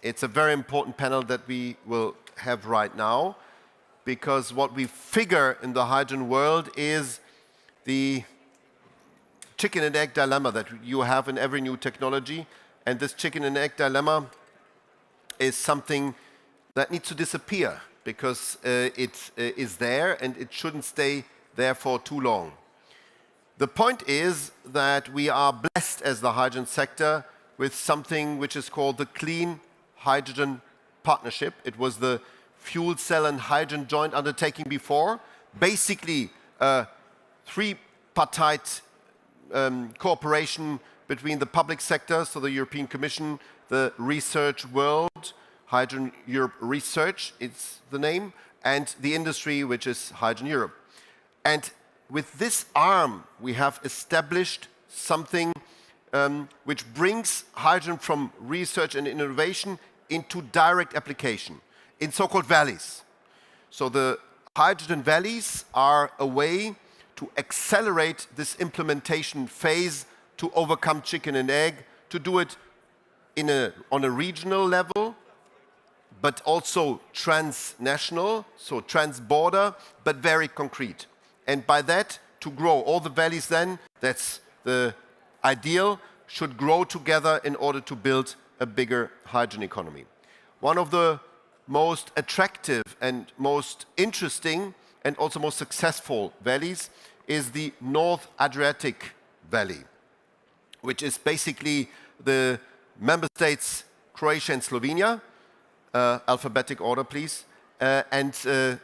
it's a very important panel that we will have right now, because what we figure in the hydrogen world is the chicken and egg dilemma that you have in every new technology. And this chicken and egg dilemma is something that needs to disappear, because it is there and it shouldn't stay there for too long. The point is that we are blessed as the hydrogen sector with something which is called the Clean Hydrogen Partnership. It was the fuel cell and hydrogen joint undertaking before. Basically, three-partite cooperation between the public sector, so the European Commission, the research world, Hydrogen Europe Research, it's the name, and the industry, which is Hydrogen Europe. And with this arm, we have established something which brings hydrogen from research and innovation into direct application in so-called valleys. So the hydrogen valleys are a way to accelerate this implementation phase, to overcome chicken and egg, to do it on a regional level, but also transnational, so trans-border, but very concrete. And by that, to grow all the valleys then, that's the ideal, should grow together in order to build a bigger hydrogen economy. One of the most attractive and most interesting and also most successful valleys is the North Adriatic Valley, which is basically the member states Croatia and Slovenia, alphabetic order please, and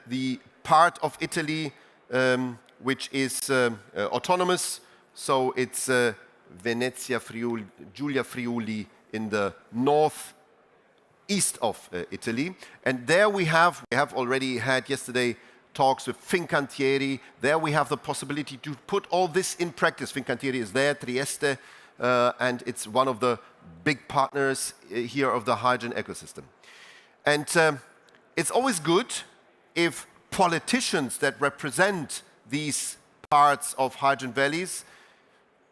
the part of Italy which is autonomous, so it's Venezia, Friuli, Giulia Friuli in the northeast of Italy. And there we have already had yesterday talks with Fincantieri. There we have the possibility to put all this in practice. Fincantieri is there, Trieste, and it's one of the big partners here of the hydrogen ecosystem. And it's always good if politicians that represent these parts of hydrogen valleys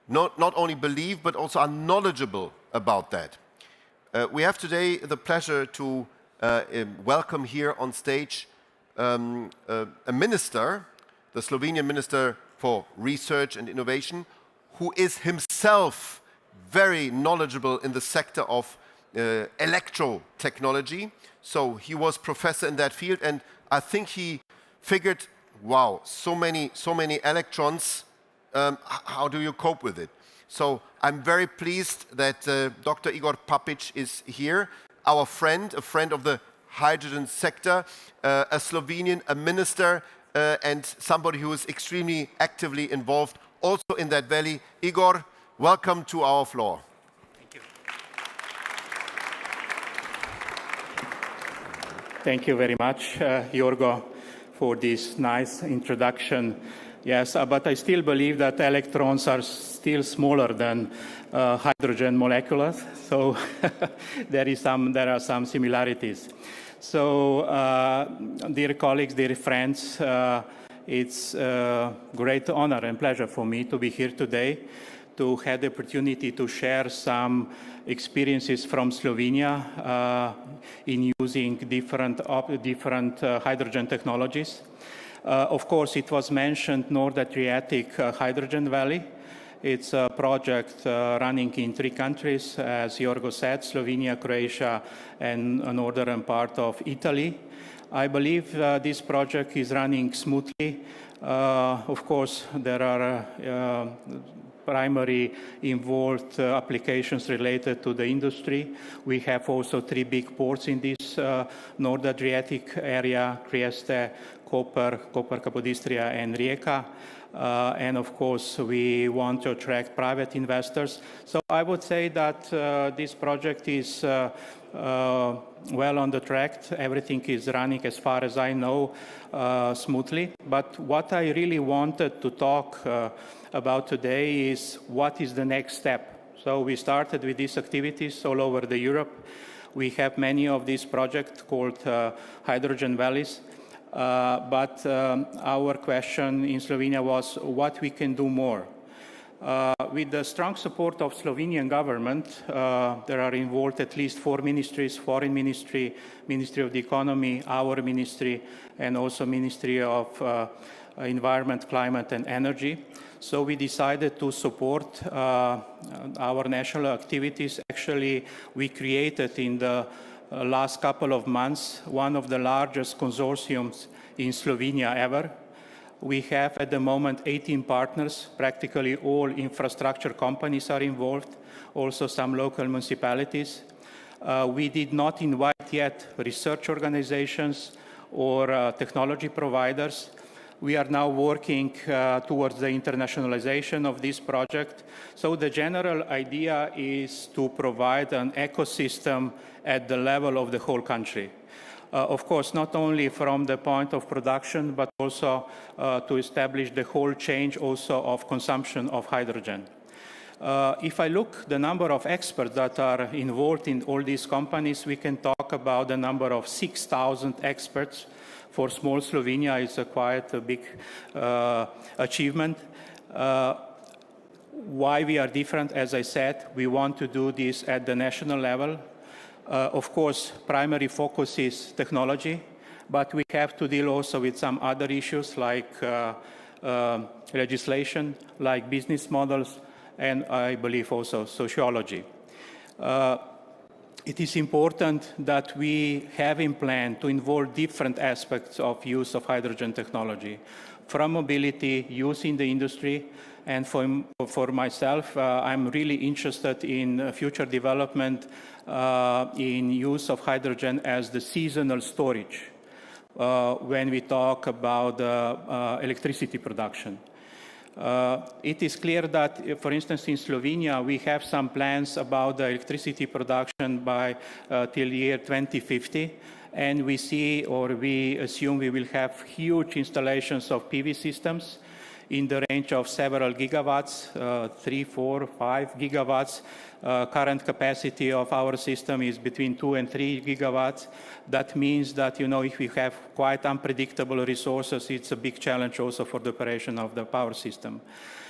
not only believe, but also are knowledgeable about that. We have today the pleasure to welcome here on stage a minister, the Slovenian Minister for Research and Innovation, who is himself very knowledgeable in the sector of electro-technology. So he was professor in that field, and I think he figured, wow, so many electrons, how do you cope with it? So I'm very pleased that Dr. Igor Papič is here, our friend, a friend of the hydrogen sector, a Slovenian, a minister, and somebody who is extremely actively involved also in that valley. Igor, welcome to our floor. Thank you. Thank you very much, Jorgo, for this nice introduction. Yes, but I still believe that electrons are still smaller than hydrogen molecules, so there are some similarities. So, dear colleagues, dear friends, it's a great honor and pleasure for me to be here today, to have the opportunity to share some experiences from Slovenia in using different hydrogen technologies. Of course, it was mentioned North Adriatic Hydrogen Valley. It's a project running in 3 countries, as Jorgo said, Slovenia, Croatia, and a northern part of Italy. I believe this project is running smoothly. Of course, there are primary involved applications related to the industry. We have also 3 big ports in this North Adriatic area, Trieste, Koper, Capodistria, and Rijeka. And of course, we want to attract private investors. So I would say that this project is well on the track. Everything is running, as far as I know, smoothly. But what I really wanted to talk about today is what is the next step. So we started with these activities all over Europe. We have many of these projects called hydrogen valleys. But our question in Slovenia was what we can do more. With the strong support of Slovenian government, there are involved at least 4 ministries: Foreign Ministry, Ministry of the Economy, our ministry, and also Ministry of Environment, Climate and Energy. So we decided to support our national activities. Actually, we created in the last couple of months one of the largest consortiums in Slovenia ever. We have at the moment 18 partners. Practically all infrastructure companies are involved, also some local municipalities. We did not invite yet research organizations or technology providers. We are now working towards the internationalization of this project. So the general idea is to provide an ecosystem at the level of the whole country. Of course, not only from the point of production, but also to establish the whole chain also of consumption of hydrogen. If I look the number of experts that are involved in all these companies, we can talk about the number of 6,000 experts. For small Slovenia, it's quite a big achievement. Why we are different, as I said, we want to do this at the national level. Of course, primary focus is technology, but we have to deal also with some other issues like legislation, like business models, and I believe also sociology. It is important that we have in plan to involve different aspects of use of hydrogen technology, from mobility, use in the industry, and for myself, I'm really interested in future development in use of hydrogen as the seasonal storage when we talk about electricity production. It is clear that, for instance, in Slovenia, we have some plans about the electricity production by till year 2050, and we see or we assume we will have huge installations of PV systems in the range of several gigawatts, 3, 4, 5 gigawatts. Current capacity of our system is between 2 and 3 gigawatts. That means that, you know, if we have quite unpredictable resources, it's a big challenge also for the operation of the power system.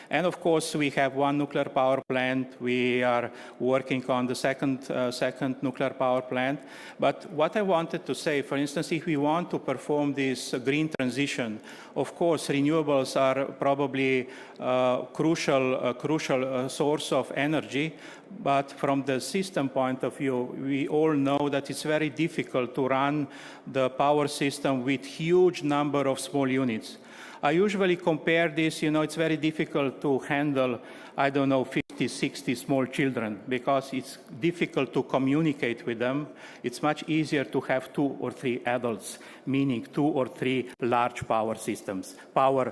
And of course, we have one nuclear power plant. We are working on the second nuclear power plant. But what I wanted to say, for instance, if we want to perform this green transition, of course, renewables are probably a crucial source of energy. But from the system point of view, we all know that it's very difficult to run the power system with huge number of small units. I usually compare this, you know, it's very difficult to handle, I don't know, 50, 60 small children because it's difficult to communicate with them. It's much easier to have 2 or 3 adults, meaning 2 or 3 large power systems, power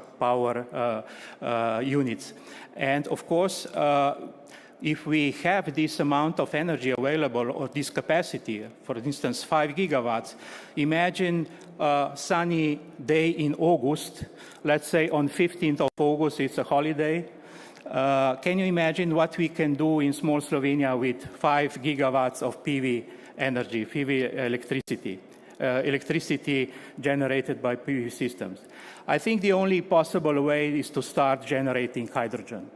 units. And of course, if we have this amount of energy available or this capacity, for instance, 5 gigawatts, imagine a sunny day in August, let's say on 15th of August, it's a holiday. Can you imagine what we can do in small Slovenia with 5 gigawatts of PV energy, PV electricity generated by PV systems? I think the only possible way is to start generating hydrogen.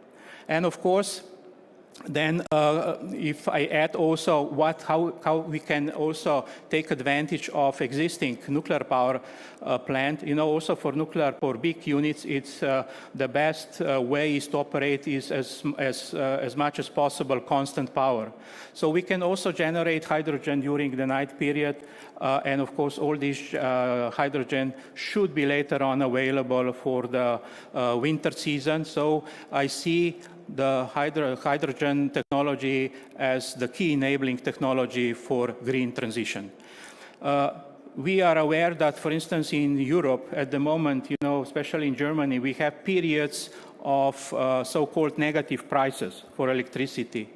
And of course, then if I add also how we can also take advantage of existing nuclear power plant, you know, also for big units, it's the best way is to operate is as much as possible constant power. So we can also generate hydrogen during the night period, and of course all this hydrogen should be later on available for the winter season. So I see the hydrogen technology as the key enabling technology for green transition. We are aware that, for instance, in Europe at the moment, you know, especially in Germany, we have periods of so-called negative prices for electricity.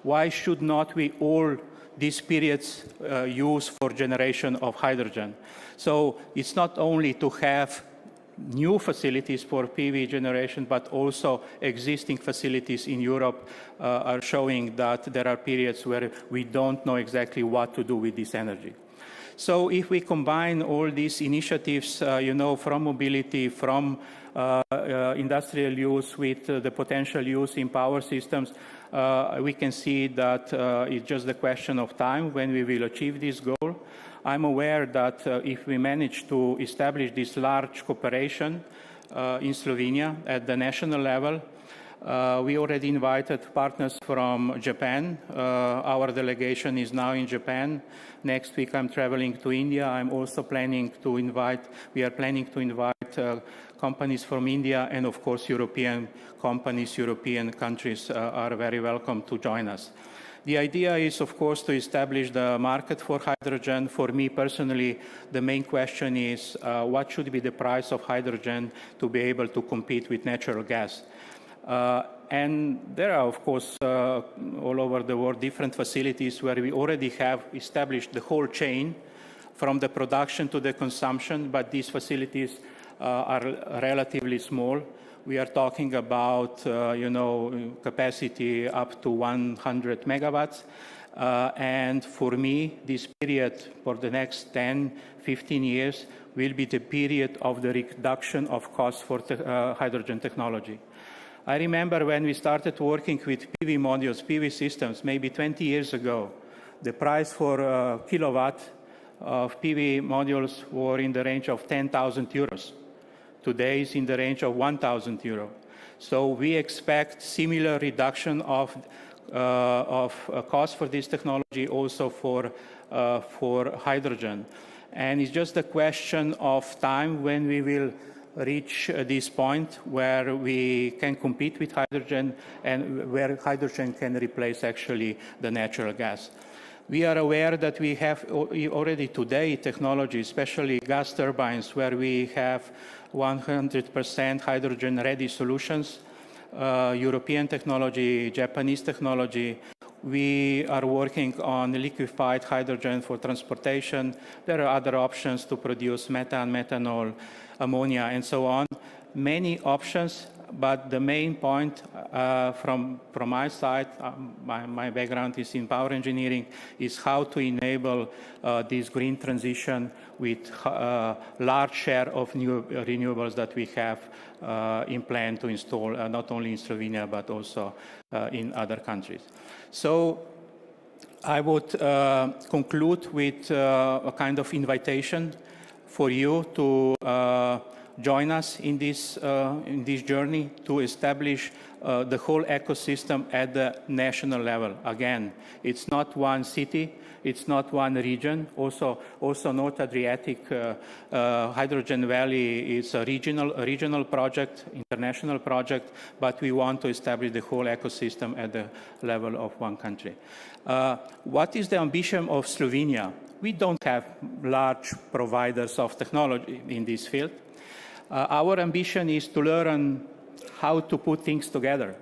Why should not we all these periods use for generation of hydrogen? So it's not only to have new facilities for PV generation, but also existing facilities in Europe are showing that there are periods where we don't know exactly what to do with this energy. So if we combine all these initiatives, from mobility, from industrial use with the potential use in power systems, we can see that it's just a question of time when we will achieve this goal. I'm aware that if we manage to establish this large cooperation in Slovenia at the national level, we already invited partners from Japan. Our delegation is now in Japan. Next week I'm traveling to India. I'm also planning to invite companies from India, and of course European companies, European countries are very welcome to join us. The idea is, of course, to establish the market for hydrogen. For me personally, the main question is what should be the price of hydrogen to be able to compete with natural gas? And there are, of course, all over the world, different facilities where we already have established the whole chain from the production to the consumption, but these facilities are relatively small. We are talking about, capacity up to 100 megawatts. And for me, this period for the next 10, 15 years will be the period of the reduction of costs for hydrogen technology. I remember when we started working with PV modules, PV systems, maybe 20 years ago, the price for a kilowatt of PV modules were in the range of 10,000 euros. Today is in the range of 1,000 euro. So we expect similar reduction of cost for this technology also for hydrogen. And it's just a question of time when we will reach this point where we can compete with hydrogen and where hydrogen can replace actually the natural gas. We are aware that we have already today technology, especially gas turbines, where we have 100% hydrogen-ready solutions, European technology, Japanese technology. We are working on liquefied hydrogen for transportation. There are other options to produce methane, methanol, ammonia, and so on. Many options, but the main point from my side, my background is in power engineering, is how to enable this green transition with large share of new renewables that we have in plan to install, not only in Slovenia, but also in other countries. So I would conclude with a kind of invitation for you to join us in this journey to establish the whole ecosystem at the national level. Again, it's not one city, it's not one region. Also North Adriatic Hydrogen Valley is a regional project, international project, but we want to establish the whole ecosystem at the level of one country. What is the ambition of Slovenia? We don't have large providers of technology in this field. Our ambition is to learn how to put things together.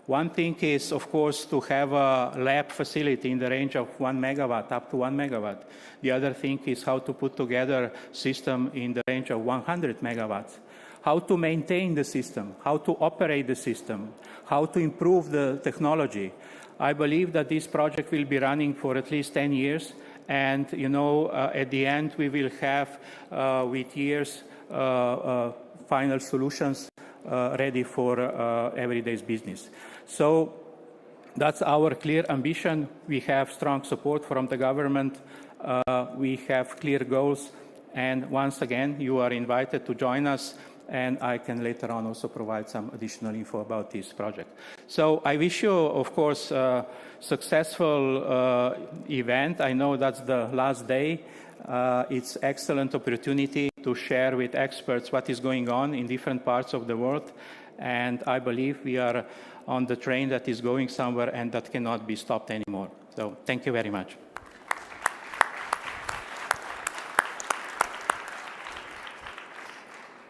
One thing is, of course, to have a lab facility in the range of 1 megawatt, up to 1 megawatt. The other thing is how to put together a system in the range of 100 megawatts. How to maintain the system, how to operate the system, how to improve the technology. I believe that this project will be running for at least 10 years. And, at the end, we will have, with years, final solutions ready for everyday's business. So that's our clear ambition. We have strong support from the government. We have clear goals. And once again, you are invited to join us. And I can later on also provide some additional info about this project. So I wish you, of course, a successful event. I know that's the last day. It's an excellent opportunity to share with experts what is going on in different parts of the world. And I believe we are on the train that is going somewhere and that cannot be stopped anymore. So thank you very much.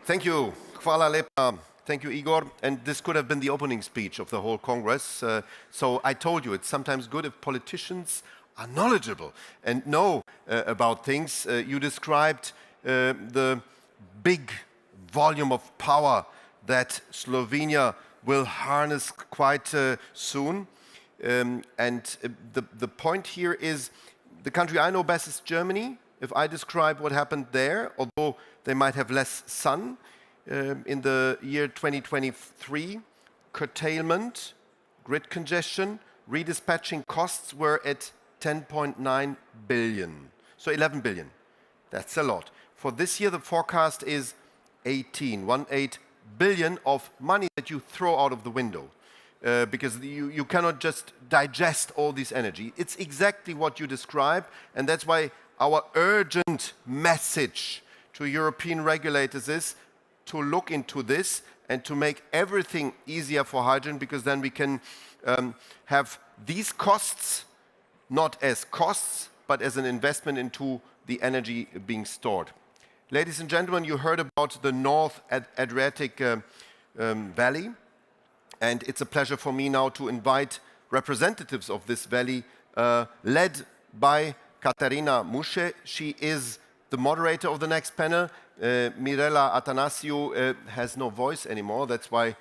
Thank you. Hvala lepa. Thank you, Igor. And this could have been the opening speech of the whole Congress. So I told you, it's sometimes good if politicians are knowledgeable and know about things. You described the big volume of power that Slovenia will harness quite soon. The point here is, the country I know best is Germany. If I describe what happened there, although they might have less sun, in the year 2023, curtailment, grid congestion, redispatching costs were at 10.9 billion. So 11 billion. That's a lot. For this year, the forecast is 18 billion of money that you throw out of the window. Because you cannot just digest all this energy. It's exactly what you describe, and that's why our urgent message to European regulators is to look into this and to make everything easier for hydrogen, because then we can have these costs not as costs, but as an investment into the energy being stored. Ladies and gentlemen, you heard about the North Adriatic Valley. And it's a pleasure for me now to invite representatives of this valley, led by Katarina Mușe. She is the moderator of the next panel. Mirela Atanasiu has no voice anymore. That's why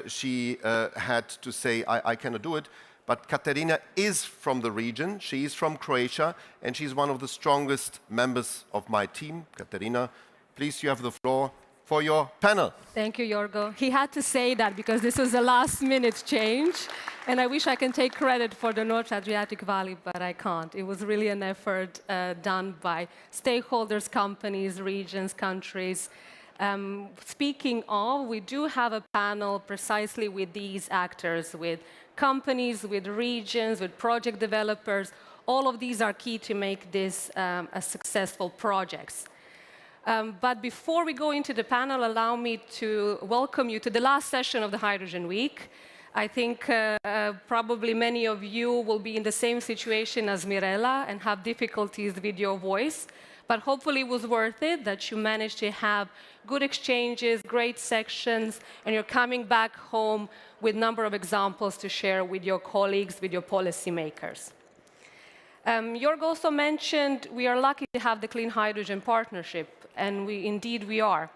she had to say, I cannot do it. But Katarina is from the region. She is from Croatia, and she's one of the strongest members of my team. Katarina, please, you have the floor for your panel. Thank you, Jorgo. He had to say that because this was a last-minute change, and I wish I can take credit for the North Adriatic Valley, but I can't. It was really an effort done by stakeholders, companies, regions, countries. Speaking of, we do have a panel precisely with these actors, with companies, with regions, with project developers. All of these are key to make this a successful project. But before we go into the panel, allow me to welcome you to the last session of the Hydrogen Week. I think probably many of you will be in the same situation as Mirela and have difficulties with your voice, but hopefully it was worth it, that you managed to have good exchanges, great sections, and you're coming back home with a number of examples to share with your colleagues, with your policymakers. Jorg also mentioned we are lucky to have the Clean Hydrogen Partnership, and indeed we are.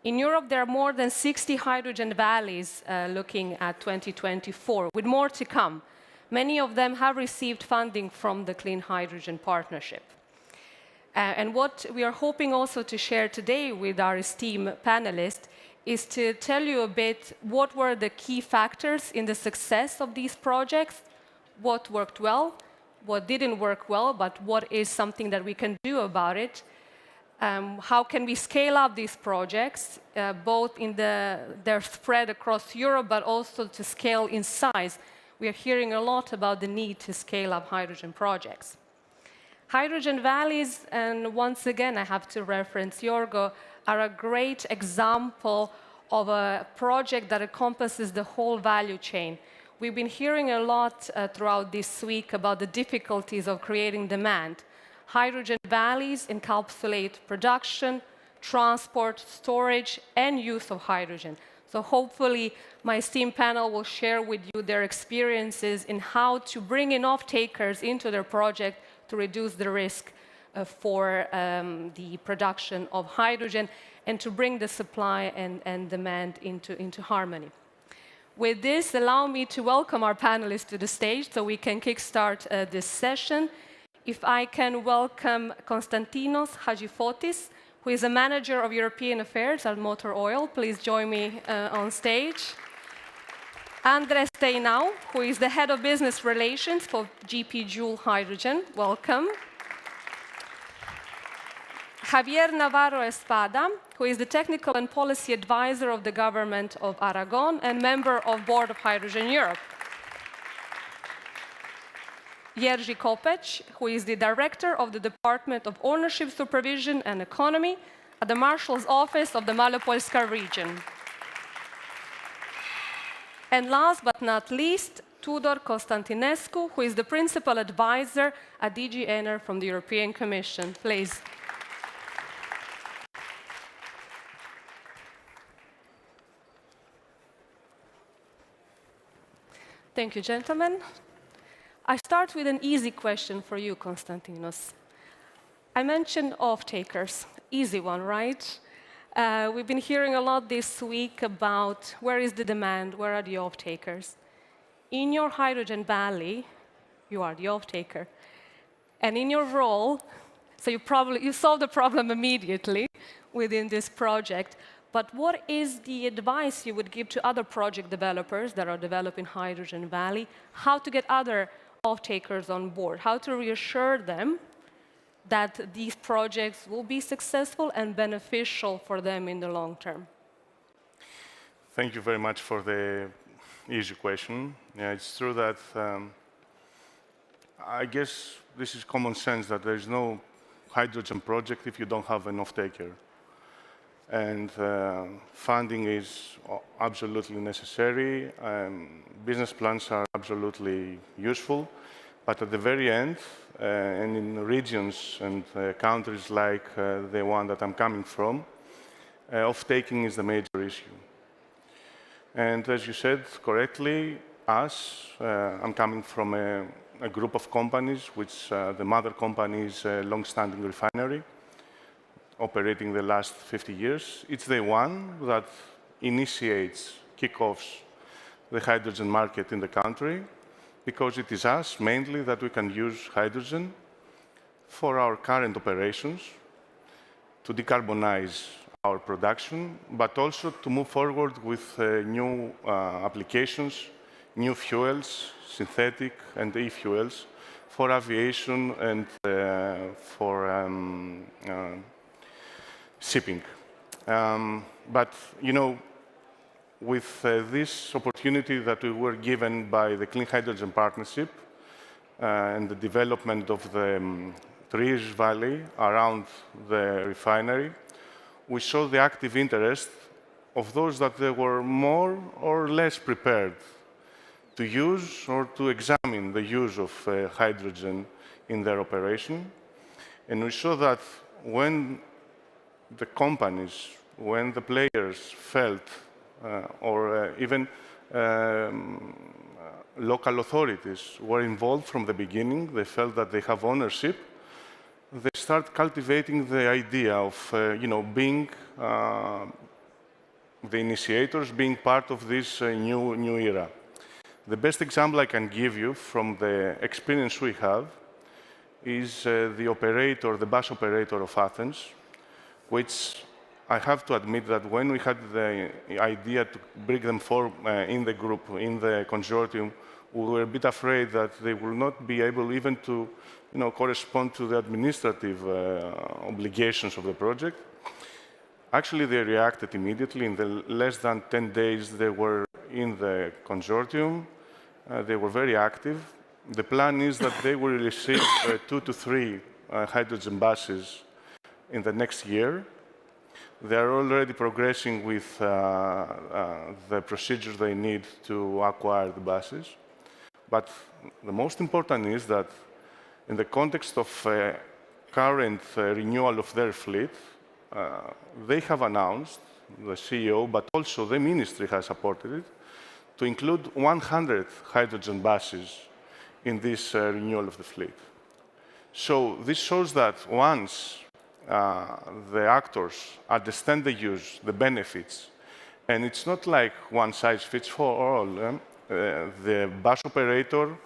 In Europe, there are more than 60 hydrogen valleys looking at 2024, with more to come. Many of them have received funding from the Clean Hydrogen Partnership. And what we are hoping also to share today with our esteemed panelists is to tell you a bit what were the key factors in the success of these projects, what worked well, what didn't work well, but what is something that we can do about it. How can we scale up these projects, both in their spread across Europe, but also to scale in size. We are hearing a lot about the need to scale up hydrogen projects. Hydrogen valleys, and once again I have to reference Jorgo, are a great example of a project that encompasses the whole value chain. We've been hearing a lot throughout this week about the difficulties of creating demand. Hydrogen valleys encapsulate production, transport, storage, and use of hydrogen. So hopefully my esteemed panel will share with you their experiences in how to bring in off-takers into their project to reduce the risk for the production of hydrogen and to bring the supply and demand into harmony. With this, allow me to welcome our panelists to the stage so we can kickstart this session. If I can welcome Konstantinos Hadjifotis, who is a manager of European Affairs at Motor Oil. Please join me on stage. Andres Steinau, who is the head of business relations for GP Joule Hydrogen. Welcome. Javier Navarro Espada, who is the technical and policy advisor of the government of Aragon and member of Board of Hydrogen Europe. Jerzy Kopeć, who is the director of the Department of Ownership, Supervision and Economy at the Marshal's office of the Małopolska region. And last but not least, Tudor Constantinescu, who is the principal advisor at DG ENER from the European Commission. Please. Thank you, gentlemen. I start with an easy question for you, Konstantinos. I mentioned off-takers. Easy one, right? We've been hearing a lot this week about where is the demand, where are the off-takers. In your hydrogen valley, you are the off-taker. And in your role, so you solved the problem immediately within this project, but what is the advice you would give to other project developers that are developing Hydrogen Valley, how to get other off-takers on board, how to reassure them that these projects will be successful and beneficial for them in the long term? Thank you very much for the easy question. Yeah, it's true that I guess this is common sense that there is no hydrogen project if you don't have an off-taker. And funding is absolutely necessary. Business plans are absolutely useful. But at the very end, and in regions and countries like the one that I'm coming from, off-taking is the major issue. And as you said correctly, I'm coming from a group of companies, which the mother company is a long-standing refinery, operating the last 50 years. It's the one that initiates, kickoffs the hydrogen market in the country, because it is us, mainly, that we can use hydrogen for our current operations, to decarbonize our production, but also to move forward with new applications, new fuels, synthetic and e-fuels, for aviation and for shipping. But, you know, with this opportunity that we were given by the Clean Hydrogen Partnership and the development of the Trieste Valley around the refinery, we saw the active interest of those that they were more or less prepared to use or to examine the use of hydrogen in their operation. And we saw that when the companies, when the players felt, or even local authorities were involved from the beginning, they felt that they have ownership, they start cultivating the idea of, being the initiators, being part of this new era. The best example I can give you from the experience we have is the operator, the bus operator of Athens, which I have to admit that when we had the idea to bring them forward in the group, in the consortium, we were a bit afraid that they will not be able even to correspond to the administrative obligations of the project. Actually, they reacted immediately. In the less than 10 days, they were in the consortium. They were very active. The plan is that they will receive 2 to 3 hydrogen buses in the next year. They are already progressing with the procedures they need to acquire the buses. But the most important is that in the context of current renewal of their fleet, they have announced, the CEO, but also the ministry has supported it, to include 100 hydrogen buses in this renewal of the fleet. So this shows that once the actors understand the use, the benefits, and it's not like one size fits for all. The bus operator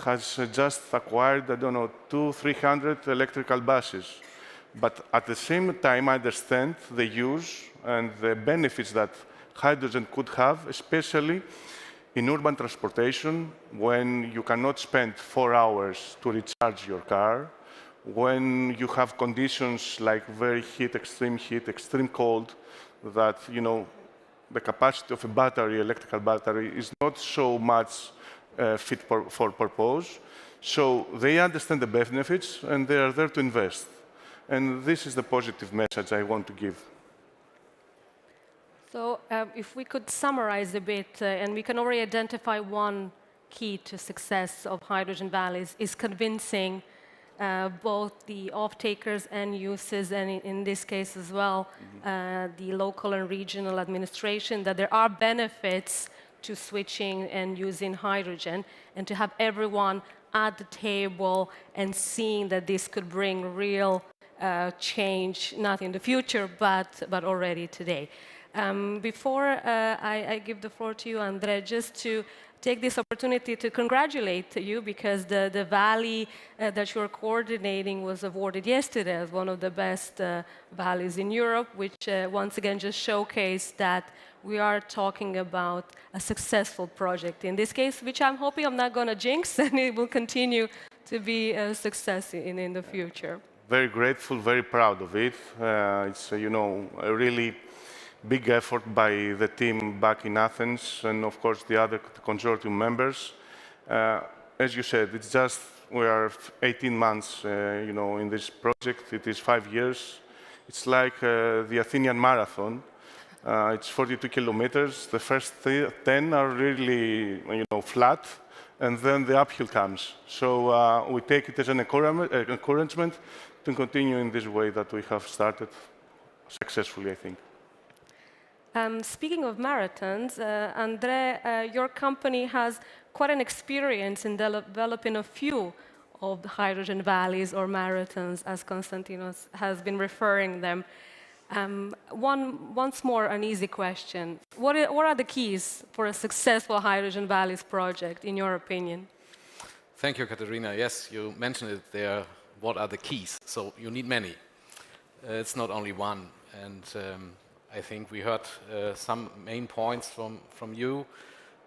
has just acquired, 200-300 electrical buses. But at the same time, I understand the use and the benefits that hydrogen could have, especially in urban transportation, when you cannot spend 4 hours to recharge your car, when you have conditions like very extreme cold, that, the capacity of a battery, electrical battery, is not so much fit for purpose. So they understand the benefits and they are there to invest. And this is the positive message I want to give. So if we could summarize a bit, and we can already identify one key to success of hydrogen valleys is convincing both the off-takers and users, and in this case as well, the local and regional administration, that there are benefits to switching and using hydrogen, and to have everyone at the table and seeing that this could bring real change, not in the future, but already today. Before I give the floor to you, Andre, just to take this opportunity to congratulate you, because the valley that you're coordinating was awarded yesterday as one of the best valleys in Europe, which once again just showcased that we are talking about a successful project in this case, which I'm hoping I'm not going to jinx, and it will continue to be a success in the future. Very grateful, very proud of it. It's, you know, a really big effort by the team back in Athens, and of course the other consortium members. As you said, it's just we are 18 months, you know, in this project. It is 5 years. It's like the Athenian marathon. It's 42 kilometers. The first 10 are really, you know, flat, and then the uphill comes. So we take it as an encouragement to continue in this way that we have started successfully, I think. Speaking of marathons, Andre, your company has quite an experience in developing a few of the hydrogen valleys or marathons, as Constantinos has been referring them. Once more, an easy question. What are the keys for a successful Hydrogen Valleys project, in your opinion? Thank you, Katerina. Yes, you mentioned it there. What are the keys? So you need many. It's not only one. And I think we heard some main points from you.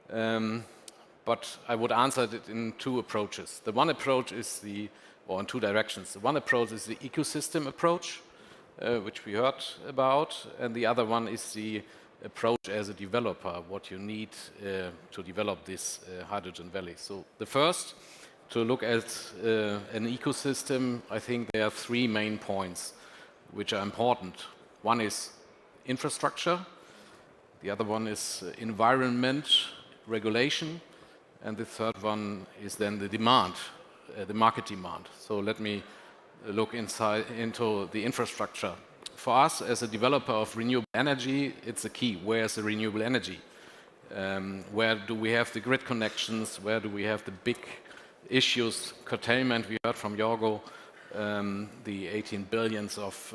But I would answer it in two approaches. The one approach is or in two directions. The one approach is the ecosystem approach, which we heard about, and the other one is the approach as a developer, what you need to develop this hydrogen valley. So the first, to look at an ecosystem, I think there are three main points which are important. One is infrastructure, the other one is environment, regulation, and the third one is then the demand, the market demand. So let me look into the infrastructure. For us, as a developer of renewable energy, it's a key. Where is the renewable energy? Where do we have the grid connections? Where do we have the big issues? Curtailment, we heard from Jorgo, the 18 billions of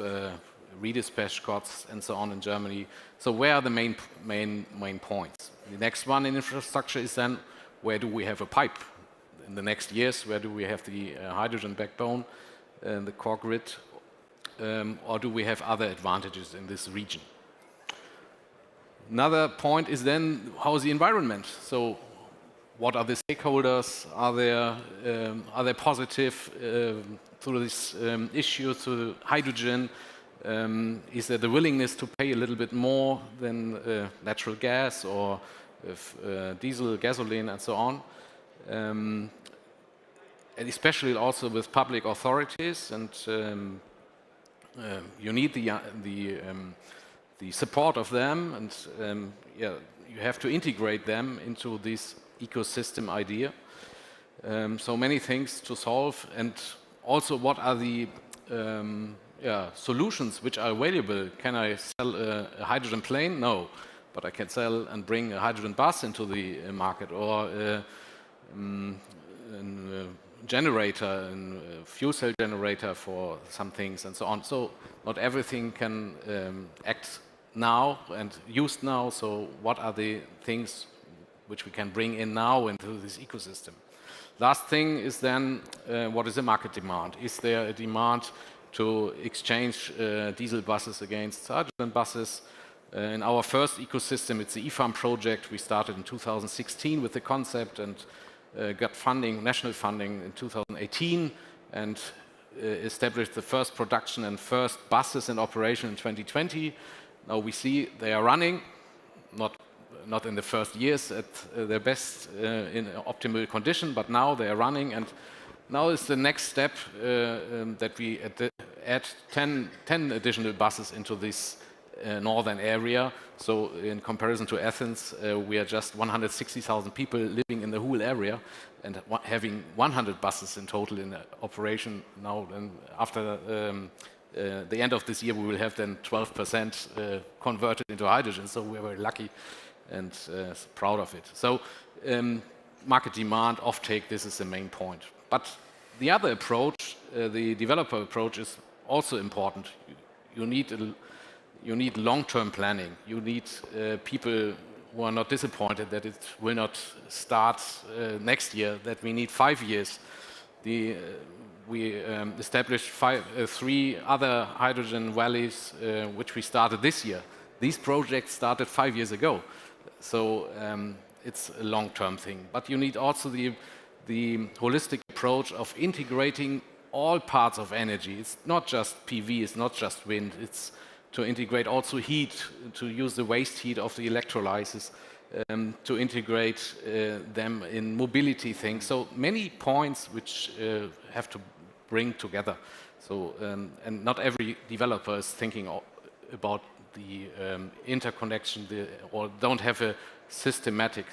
redispatch costs and so on in Germany. So where are the main points? The next one in infrastructure is then, where do we have a pipe? In the next years, where do we have the hydrogen backbone? The core grid, or do we have other advantages in this region? Another point is then, how is the environment? So what are the stakeholders? Are they positive to this issue, to hydrogen? Is there the willingness to pay a little bit more than natural gas or diesel, gasoline, and so on? And especially also with public authorities, and you need the support of them, and yeah, you have to integrate them into this ecosystem idea. So many things to solve, and also what are the solutions which are available. Can I sell a hydrogen plane? No, but I can sell and bring a hydrogen bus into the market, or a generator, a fuel cell generator for some things, and so on. So not everything can act now and used now. So what are the things which we can bring in now into this ecosystem? Last thing is then, what is the market demand? Is there a demand to exchange diesel buses against hydrogen buses? In our first ecosystem, it's the eFarm project. We started in 2016 with the concept and got funding, national funding in 2018, and established the first production and first buses in operation in 2020. Now we see they are running, not in the first years at their best in optimal condition, but now they are running, and now is the next step that we add 10 additional buses into this northern area. So in comparison to Athens, we are just 160,000 people living in the whole area, and having 100 buses in total in operation now. And after the end of this year, we will have then 12% converted into hydrogen. So we're very lucky and proud of it. So market demand, offtake, this is the main point. But the other approach, the developer approach, is also important. You need long-term planning. You need people who are not disappointed that it will not start next year, that we need 5 years. We established 3 other hydrogen valleys, which we started this year. These projects started 5 years ago. So it's a long-term thing. But you need also the holistic approach of integrating all parts of energy. It's not just PV, it's not just wind, it's to integrate also heat, to use the waste heat of the electrolysis, to integrate them in mobility things. So many points which have to bring together. So, and not every developer is thinking about the interconnection or don't have a systematic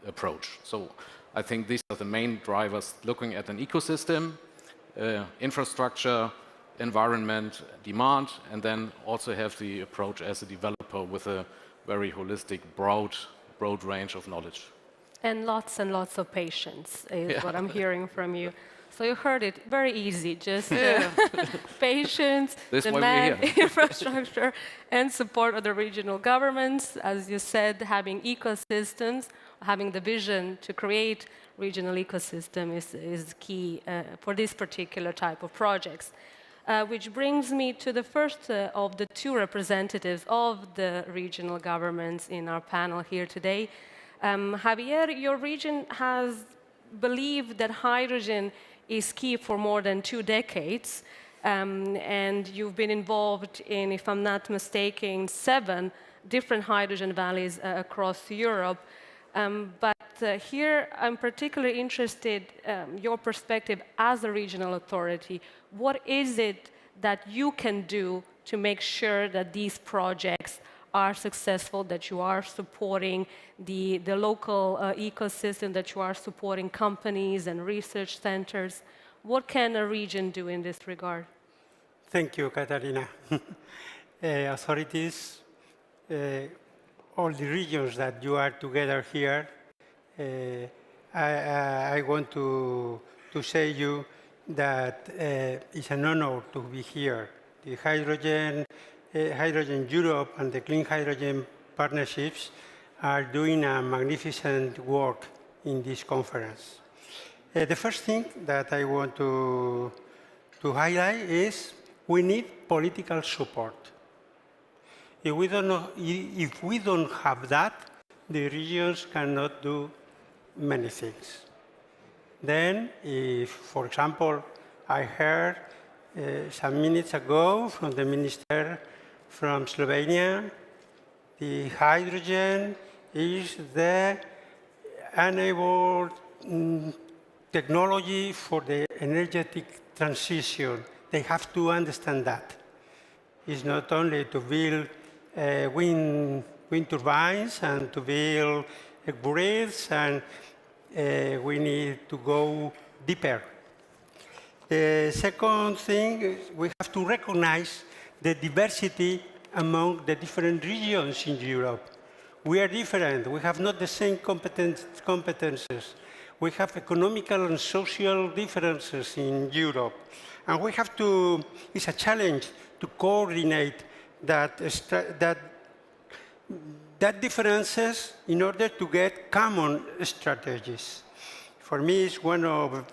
approach. So I think these are the main drivers, looking at an ecosystem, infrastructure, environment, demand, and then also have the approach as a developer with a very holistic, broad range of knowledge. And lots of patience is what I'm hearing from you. So you heard it, very easy, just patience, demand, infrastructure, and support of the regional governments. As you said, having ecosystems, having the vision to create regional ecosystem is key for this particular type of projects. Which brings me to the first of the 2 representatives of the regional governments in our panel here today. Javier, your region has believed that hydrogen is key for more than 2 decades, and you've been involved in, if I'm not mistaken, 7 different hydrogen valleys across Europe. But here I'm particularly interested in your perspective as a regional authority. What is it that you can do to make sure that these projects are successful, that you are supporting the local ecosystem, that you are supporting companies and research centers? What can a region do in this regard? Thank you, Katarina. Authorities, all the regions that you are together here, I want to say you that it's an honor to be here. The Hydrogen Europe and the Clean Hydrogen Partnerships are doing a magnificent work in this conference. The first thing that I want to highlight is we need political support. If we don't have that, the regions cannot do many things. Then, if, for example, I heard some minutes ago from the minister from Slovenia, the hydrogen is the enabled technology for the energetic transition. They have to understand that. It's not only to build wind turbines and to build grids, and we need to go deeper. The second thing is we have to recognize the diversity among the different regions in Europe. We are different. We have not the same competences. We have economical and social differences in Europe. And we have to, it's a challenge to coordinate that differences in order to get common strategies. For me, it's one of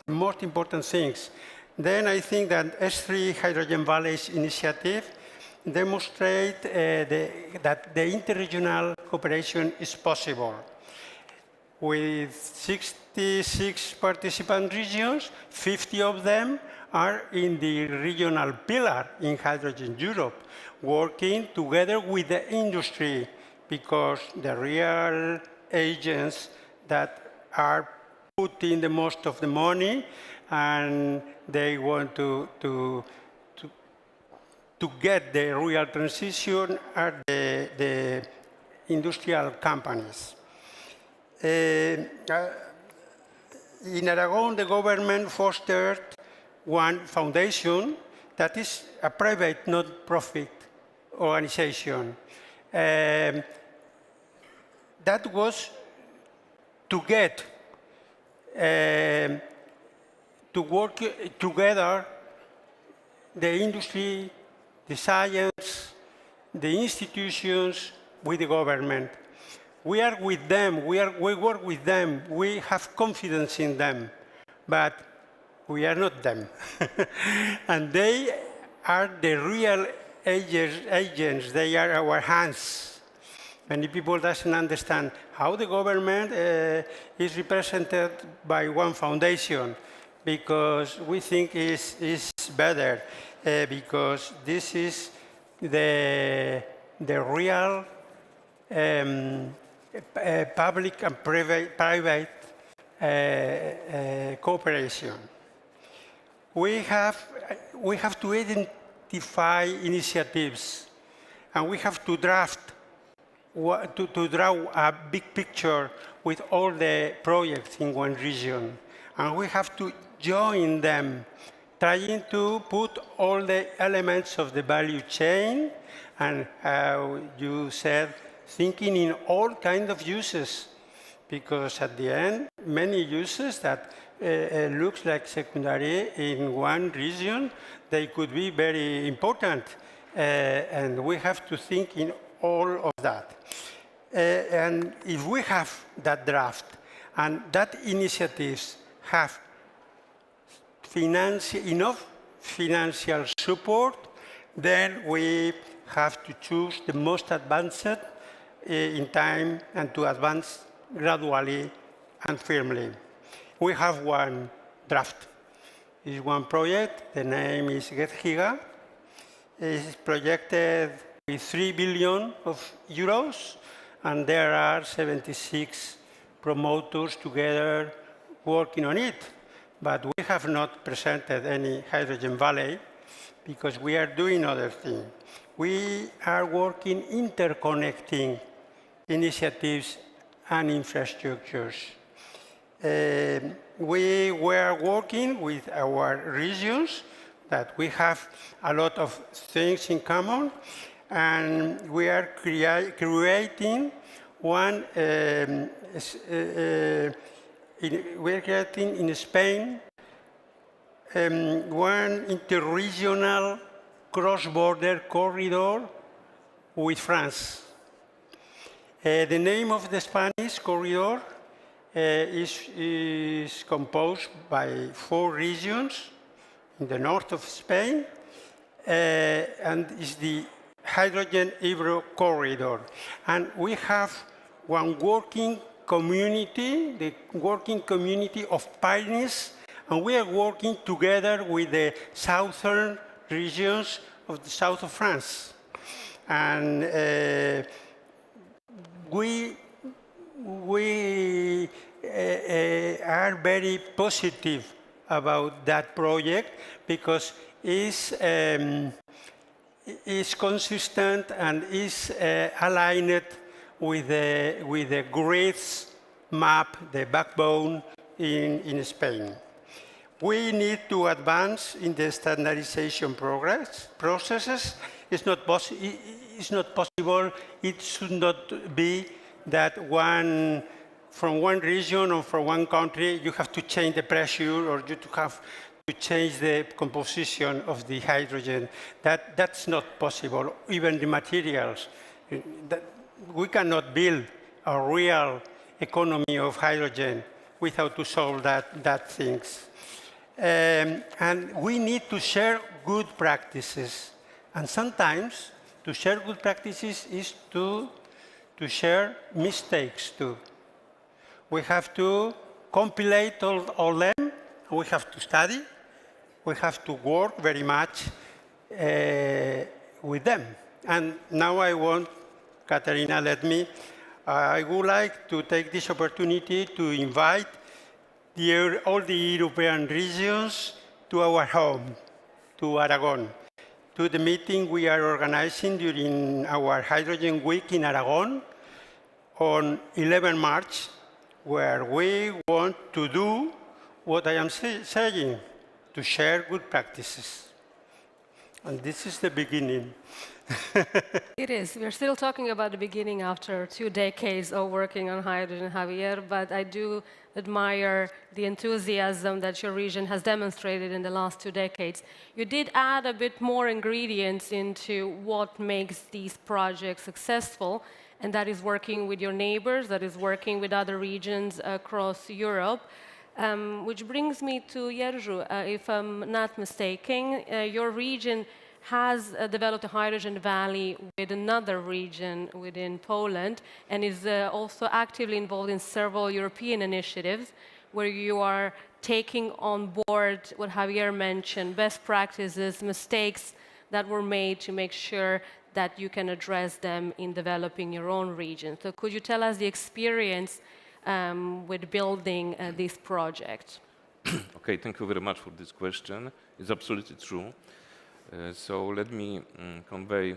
the most important things. Then I think that S3 Hydrogen Valleys initiative demonstrate that the interregional cooperation is possible. With 66 participant regions, 50 of them are in the regional pillar in Hydrogen Europe, working together with the industry, because the real agents that are putting the most of the money and they want to get the real transition are the industrial companies. In Aragon, the government fostered one foundation that is a private, not-profit organization. That was to get to work together the industry, the science, the institutions, with the government. We are with them, we work with them, we have confidence in them, but we are not them. And they are the real agents, they are our hands. Many people doesn't understand how the government is represented by one foundation, because we think is better, because this is the real public and private cooperation. We have to identify initiatives, and we have to to draw a big picture with all the projects in one region, and we have to join them, trying to put all the elements of the value chain, and how you said, thinking in all kinds of uses, because at the end, many uses that looks like secondary in one region, they could be very important, and we have to think in all of that. And if we have that draft, and that initiatives have enough financial support, then we have to choose the most advanced in time and to advance gradually and firmly. We have one draft. It's one project. The name is GetGiga. It's projected with 3 billion euros, and there are 76 promoters together working on it. But we have not presented any hydrogen valley because we are doing other things. We are working interconnecting initiatives and infrastructures. We were working with our regions that we have a lot of things in common, and we are creating one, we're creating in Spain one interregional cross-border corridor with France. The name of the Spanish corridor is composed by 4 regions in the north of Spain, and is the hydrogen Ebro corridor. And we have one working community, the working community of Pyrenees, and we are working together with the southern regions of the south of France. And we are very positive about that project because it's consistent and is aligned with the grids map, the backbone in Spain. We need to advance in the standardization processes. It's not possible, it should not be that from one region or from one country, you have to change the pressure or you have to change the composition of the hydrogen. That's not possible. Even the materials. We cannot build a real economy of hydrogen without to solve that things. And we need to share good practices. And sometimes to share good practices is to share mistakes too. We have to compilate all them, we have to study, we have to work very much with them. And now I want, Katarina, I would like to take this opportunity to invite all the European regions to our home, to Aragon, to the meeting we are organizing during our Hydrogen Week in Aragon on 11 March, where we want to do what I am saying, to share good practices. And this is the beginning. It is. We're still talking about the beginning after 2 decades of working on hydrogen, Javier, but I do admire the enthusiasm that your region has demonstrated in the last 2 decades. You did add a bit more ingredients into what makes these projects successful, and that is working with your neighbors, that is working with other regions across Europe. Which brings me to Jerzy. If I'm not mistaken, your region has developed a hydrogen valley with another region within Poland and is also actively involved in several European initiatives where you are taking on board what Javier mentioned, best practices, mistakes that were made to make sure that you can address them in developing your own region. So could you tell us the experience with building this project? Okay, thank you very much for this question. It's absolutely true. So let me convey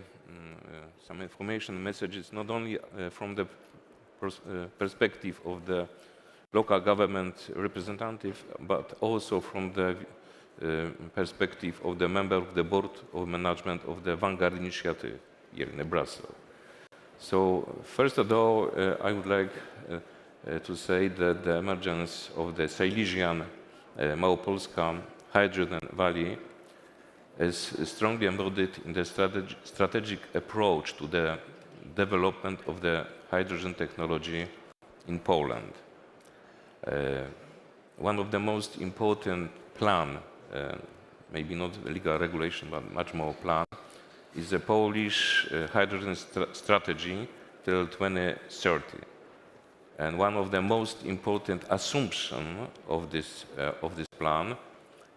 some information messages, not only from the perspective of the local government representative, but also from the perspective of the member of the board of management of the Vanguard initiative here in Brussels. So first of all, I would like to say that the emergence of the Silesian Małopolska hydrogen valley is strongly embodied in the strategic approach to the development of the hydrogen technology in Poland. One of the most important plan, maybe not legal regulation, but much more plan, is the Polish hydrogen strategy till 2030. And one of the most important assumptions of this plan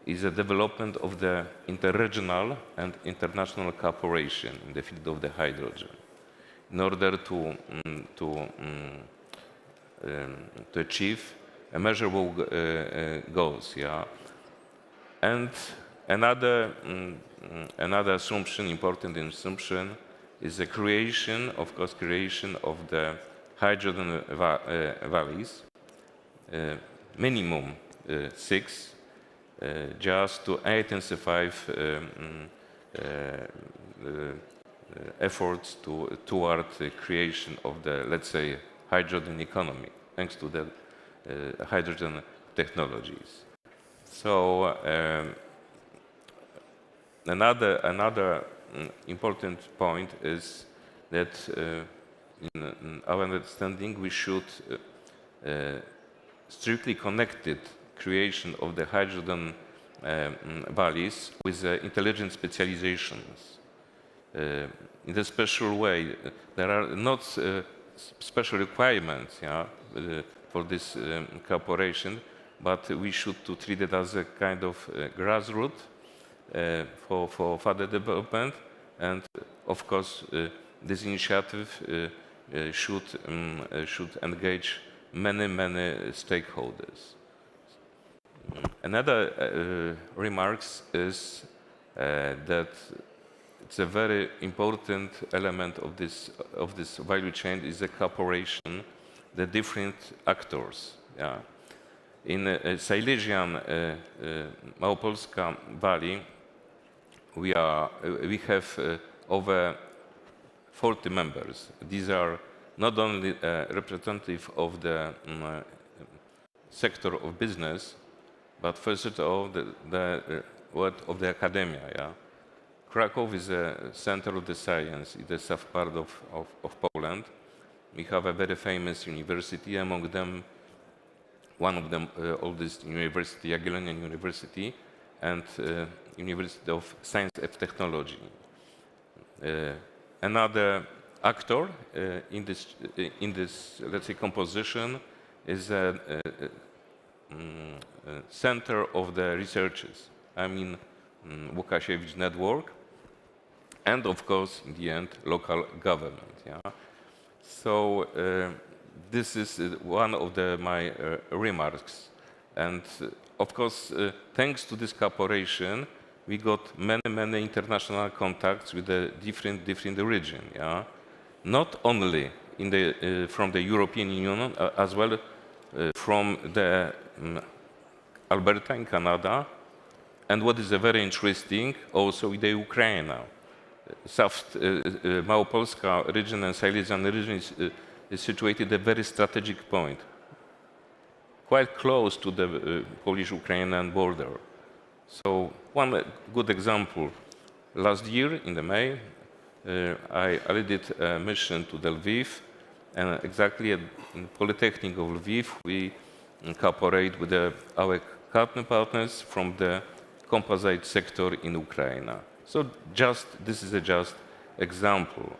is the development of the interregional and international cooperation in the field of the hydrogen, in order to achieve measurable goals. Yeah, and another assumption, important assumption, is the creation of the hydrogen valleys, minimum 6. Just to intensify efforts toward the creation of the, let's say, hydrogen economy, thanks to the hydrogen technologies. So another important point is that in our understanding we should strictly connected creation of the hydrogen valleys with intelligent specializations. In a special way, there are not special requirements, yeah, for this cooperation, but we should treat it as a kind of grassroots for further development, and of course this initiative should engage many stakeholders. Another remarks is that it's a very important element of this value chain is the cooperation, the different actors. Yeah. In Silesian Małopolska Valley, we have over 40 members. These are not only representative of the sector of business, but first of all, the word of the academia. Yeah? Kraków is a center of the science in the south part of Poland. We have a very famous university, among them, one of the oldest university, Jagiellonian University, and University of Science and Technology. Another actor in this, let's say, composition is a center of the researchers. I mean, Łukasiewicz network, and of course, in the end, local government. Yeah? So this is one of my remarks. And of course, thanks to this cooperation, we got many international contacts with the different region. Yeah? Not only from the European Union, as well from the Alberta in Canada, and what is very interesting also in the Ukraine now. Małopolska region and Silesian region is situated at a very strategic point, quite close to the Polish-Ukrainian border. So one good example, last year in the May, I led a mission to Lviv, and exactly at the Polytechnic of Lviv, we cooperate with our partners from the composite sector in Ukraine. So this is a just example.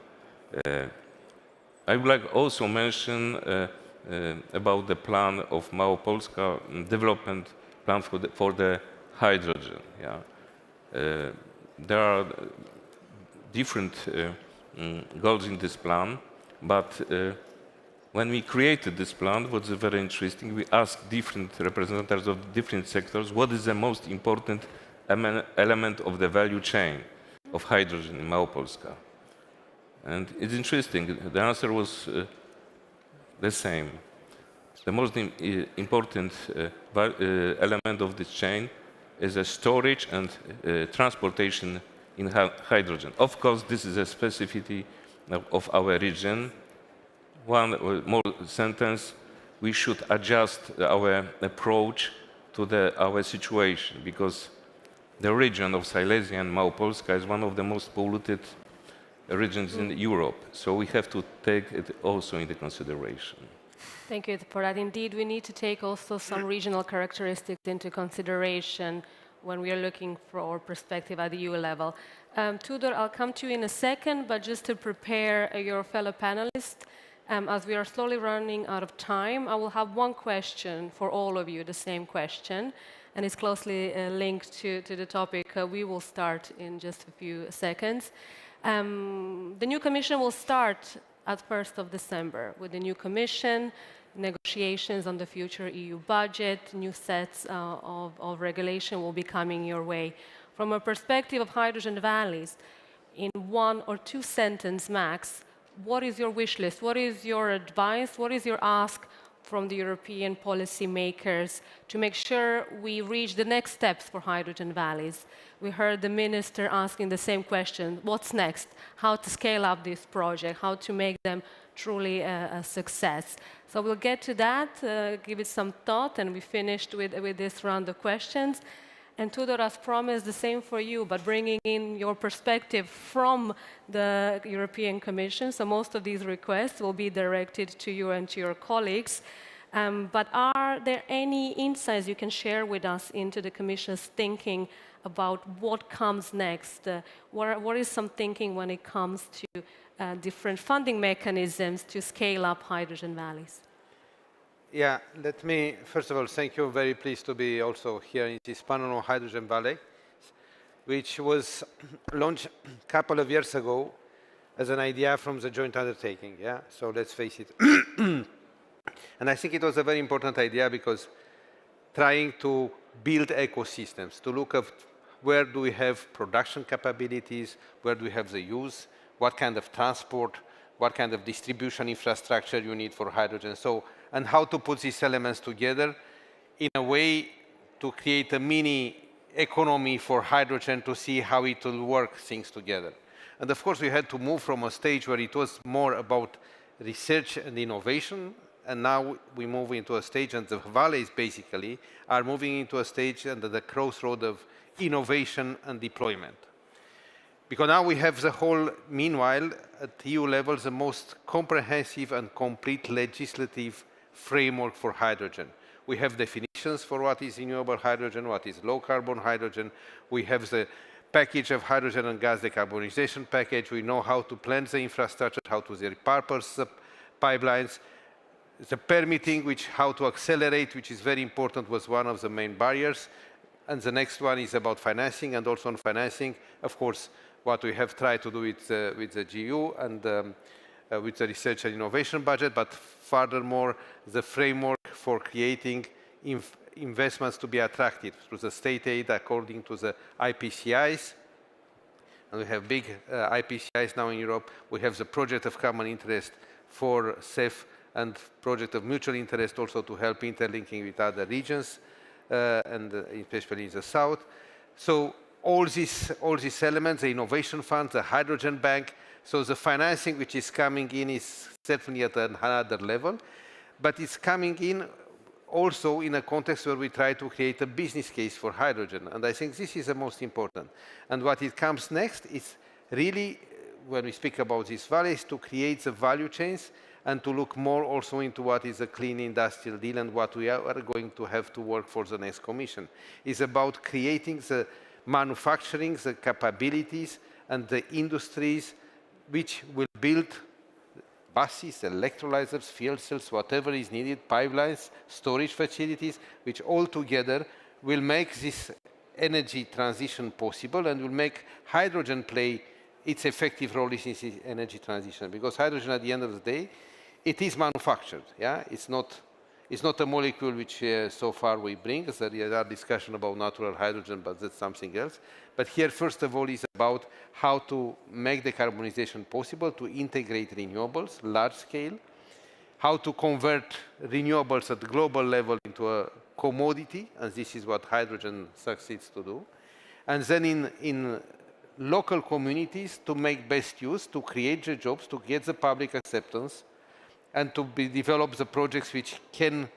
I would like also mention about the plan of Małopolska development plan for the hydrogen. Yeah. There are different goals in this plan, but when we created this plan, it was very interesting. We asked different representatives of different sectors what is the most important element of the value chain of hydrogen in Małopolska. And it's interesting, the answer was the same. The most important element of this chain is a storage and transportation in hydrogen. Of course, this is a specificity of our region. One more sentence, we should adjust our approach to our situation, because the region of Silesia and Małopolska is one of the most polluted regions in Europe. So we have to take it also into consideration. Thank you for that. Indeed, we need to take also some regional characteristics into consideration when we are looking for our perspective at the EU level. Tudor, I'll come to you in a second, but just to prepare your fellow panelists, as we are slowly running out of time, I will have one question for all of you, the same question, and it's closely linked to the topic we will start in just a few seconds. The new Commission will start at 1st of December with the new Commission, negotiations on the future EU budget, new sets of regulation will be coming your way. From a perspective of hydrogen valleys, in 1 or 2 sentences max, what is your wish list? What is your advice? What is your ask from the European policy makers to make sure we reach the next steps for hydrogen valleys? We heard the minister asking the same question, what's next? How to scale up this project? How to make them truly a success? So we'll get to that, give it some thought, and we finished with this round of questions. And Tudor, as promised, the same for you, but bringing in your perspective from the European Commission. So most of these requests will be directed to you and to your colleagues. But are there any insights you can share with us into the Commission's thinking about what comes next? What is some thinking when it comes to different funding mechanisms to scale up hydrogen valleys? Yeah, let me, first of all, thank you. Very pleased to be also here in this panel on Hydrogen Valley, which was launched a couple of years ago as an idea from the joint undertaking, yeah? So let's face it. And I think it was a very important idea because trying to build ecosystems, to look at where do we have production capabilities, where do we have the use, what kind of transport, what kind of distribution infrastructure you need for hydrogen. So, and how to put these elements together in a way to create a mini economy for hydrogen to see how it will work things together. And of course, we had to move from a stage where it was more about research and innovation, and now we move into a stage, and the valleys basically are moving into a stage under the crossroad of innovation and deployment. Because now we have the whole, meanwhile, at EU level, the most comprehensive and complete legislative framework for hydrogen. We have definitions for what is renewable hydrogen, what is low carbon hydrogen. We have the package of hydrogen and gas decarbonization package. We know how to plan the infrastructure, how to repurpose the pipelines. The permitting, how to accelerate, which is very important, was one of the main barriers. And the next one is about financing, and also on financing, of course, what we have tried to do with the GU and with the research and innovation budget, but furthermore, the framework for creating investments to be attractive through the state aid according to the IPCIs. And we have big IPCIs now in Europe. We have the project of common interest for CEF and project of mutual interest also to help interlinking with other regions, and especially in the south. So all these elements, the innovation fund, the hydrogen bank, so the financing which is coming in is certainly at another level, but it's coming in also in a context where we try to create a business case for hydrogen. And I think this is the most important. And what it comes next is really, when we speak about these valleys, to create the value chains and to look more also into what is a clean industrial deal and what we are going to have to work for the next Commission. It's about creating the manufacturing, the capabilities and the industries which will build buses, electrolyzers, fuel cells, whatever is needed, pipelines, storage facilities, which all together will make this energy transition possible and will make hydrogen play its effective role in this energy transition. Because hydrogen, at the end of the day, it is manufactured. Yeah, it's not a molecule which so far we bring. There are discussions about natural hydrogen, but that's something else. But here, first of all, is about how to make decarbonization possible, to integrate renewables, large scale, how to convert renewables at the global level into a commodity, and this is what hydrogen succeeds to do. And then in local communities to make best use, to create the jobs, to get the public acceptance, and to develop the projects which can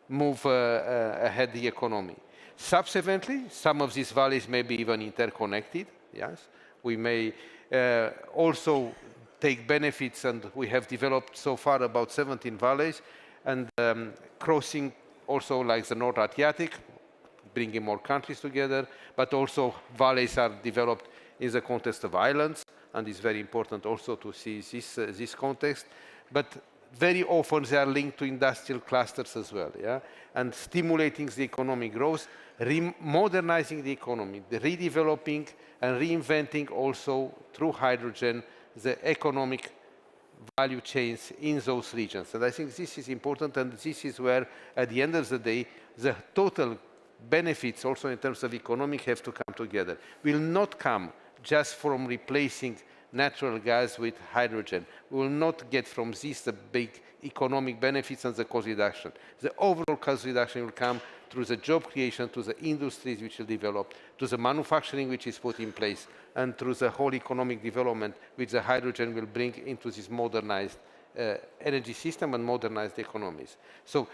move ahead the economy. Subsequently, some of these valleys may be even interconnected. Yes, we may also take benefits, and we have developed so far about 17 valleys, and crossing also like the North Adriatic, bringing more countries together, but also valleys are developed in the context of islands, and it's very important also to see this context. But very often they are linked to industrial clusters as well, yeah? And stimulating the economic growth, modernizing the economy, the redeveloping and reinventing also through hydrogen the economic value chains in those regions. And I think this is important, and this is where, at the end of the day, the total benefits also in terms of economic have to come together. Will not come just from replacing natural gas with hydrogen. We will not get from this the big economic benefits and the cost reduction. The overall cost reduction will come through the job creation, to the industries which will develop, to the manufacturing which is put in place, and through the whole economic development which the hydrogen will bring into this modernized energy system and modernized economies. So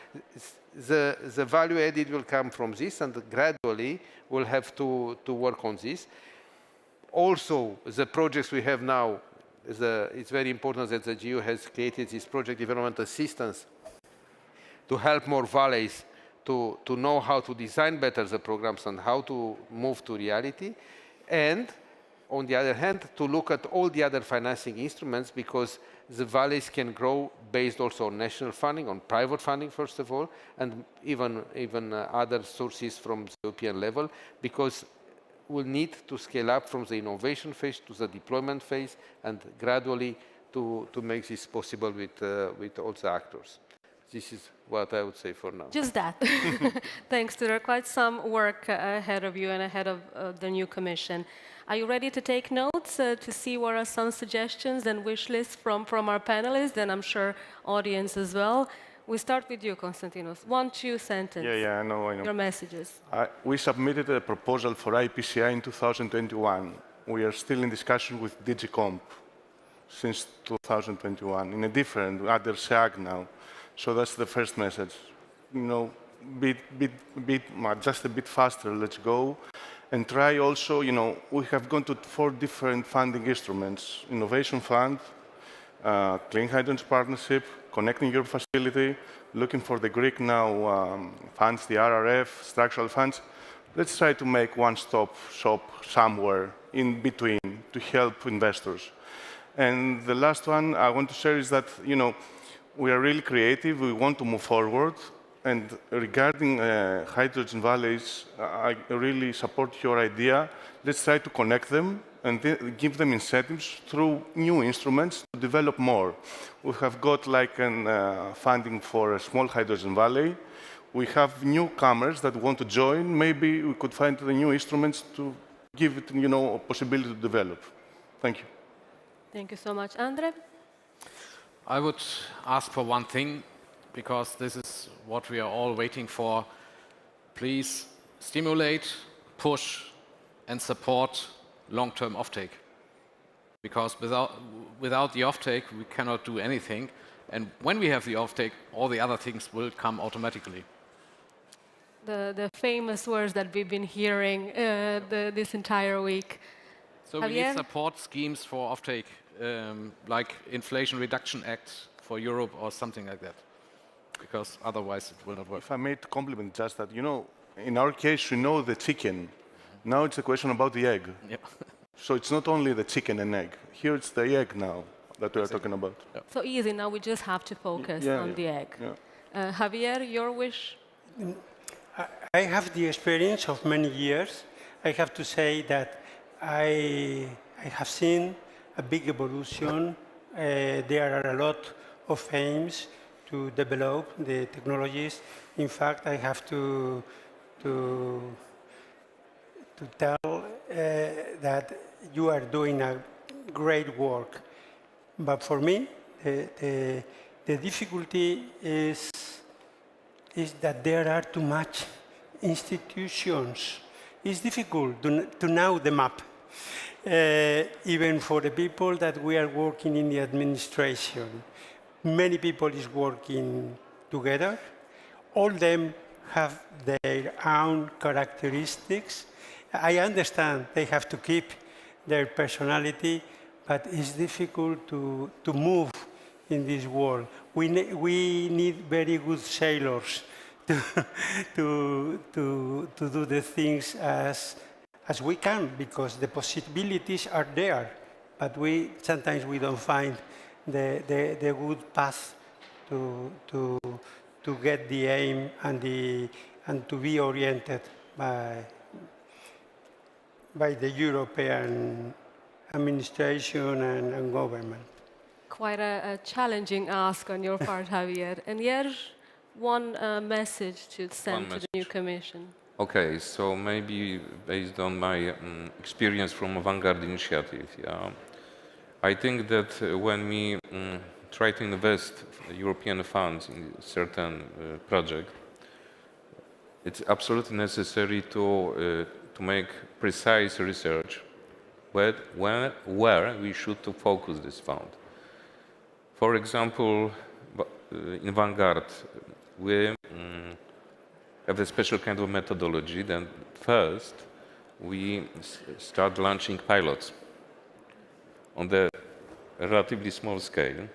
the value added will come from this, and gradually we'll have to work on this. Also, the projects we have now, it's very important that the GU has created this project development assistance to help more valleys to know how to design better the programs and how to move to reality. And on the other hand, to look at all the other financing instruments, because the valleys can grow based also on national funding, on private funding, first of all, and even other sources from the European level, because we'll need to scale up from the innovation phase to the deployment phase, and gradually to make this possible with all the actors. This is what I would say for now. Just that. Thanks, Tudor. Quite some work ahead of you and ahead of the new Commission. Are you ready to take notes to see what are some suggestions and wish lists from our panelists, and I'm sure audience as well? We start with you, Constantinos. 1-2 sentence. Yeah, I know. Your messages. We submitted a proposal for IPCI in 2021. We are still in discussion with DG Comp since 2021 in a different, other SAG now. So that's the first message. You know, just a bit faster, let's go. And try also, you know, we have gone to 4 different funding instruments: Innovation Fund, Clean Hydrogen Partnership, Connecting Europe Facility, looking for the Greek now funds, the RRF, structural funds. Let's try to make one-stop shop somewhere in between to help investors. And the last one I want to share is that, you know, we are really creative, we want to move forward. And regarding hydrogen valleys, I really support your idea. Let's try to connect them and give them incentives through new instruments to develop more. We have got like funding for a small hydrogen valley. We have newcomers that want to join. Maybe we could find the new instruments to give it, you know, a possibility to develop. Thank you. Thank you so much. Andre? I would ask for one thing, because this is what we are all waiting for. Please stimulate, push and support long-term offtake. Because without the offtake, we cannot do anything. And when we have the offtake, all the other things will come automatically. The famous words that we've been hearing this entire week. So we Javier? need support schemes for offtake, like Inflation Reduction Act for Europe or something like that. Because otherwise it will not work. If I may compliment just that, you know, in our case, we know the chicken. Now it's a question about the egg. Yeah. So it's not only the chicken and egg. Here it's the egg now that we are talking about. Yeah. So easy, now we just have to focus on the egg. Yeah. Javier, your wish? I have the experience of many years. I have to say that I have seen a big evolution. There are a lot of aims to develop the technologies. In fact, I have to tell that you are doing a great work. But for me, the difficulty is that there are too much institutions. It's difficult to know the map, even for the people that we are working in the administration. Many people is working together. All of them have their own characteristics. I understand they have to keep their personality, but it's difficult to move in this world. We need very good sailors to do the things as we can, because the possibilities are there, but sometimes we don't find the good path to get the aim and to be oriented by the European administration and government. Quite a challenging ask on your part, Javier. And Jerzy, one message to send to the new Commission. Okay, so maybe based on my experience from Vanguard Initiative, I think that when we try to invest European funds in certain project, it's absolutely necessary to make precise research where we should to focus this fund. For example, in Vanguard, we have a special kind of methodology. Then first, we start launching pilots on the relatively small scale.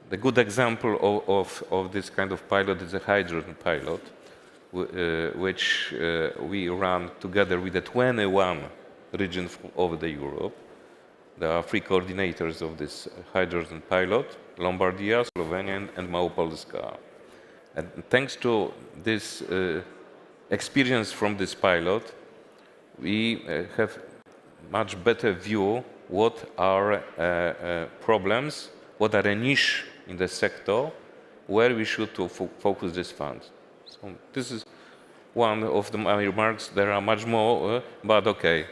The good example of this kind of pilot is a hydrogen pilot, which we run together with the 21 regions of Europe. There are 3 coordinators of this hydrogen pilot: Lombardia, Slovenia, and Małopolska. And thanks to this experience from this pilot, we have much better view what are problems, what are a niche in the sector, where we should focus these funds. So this is one of my remarks. There are much more, but okay.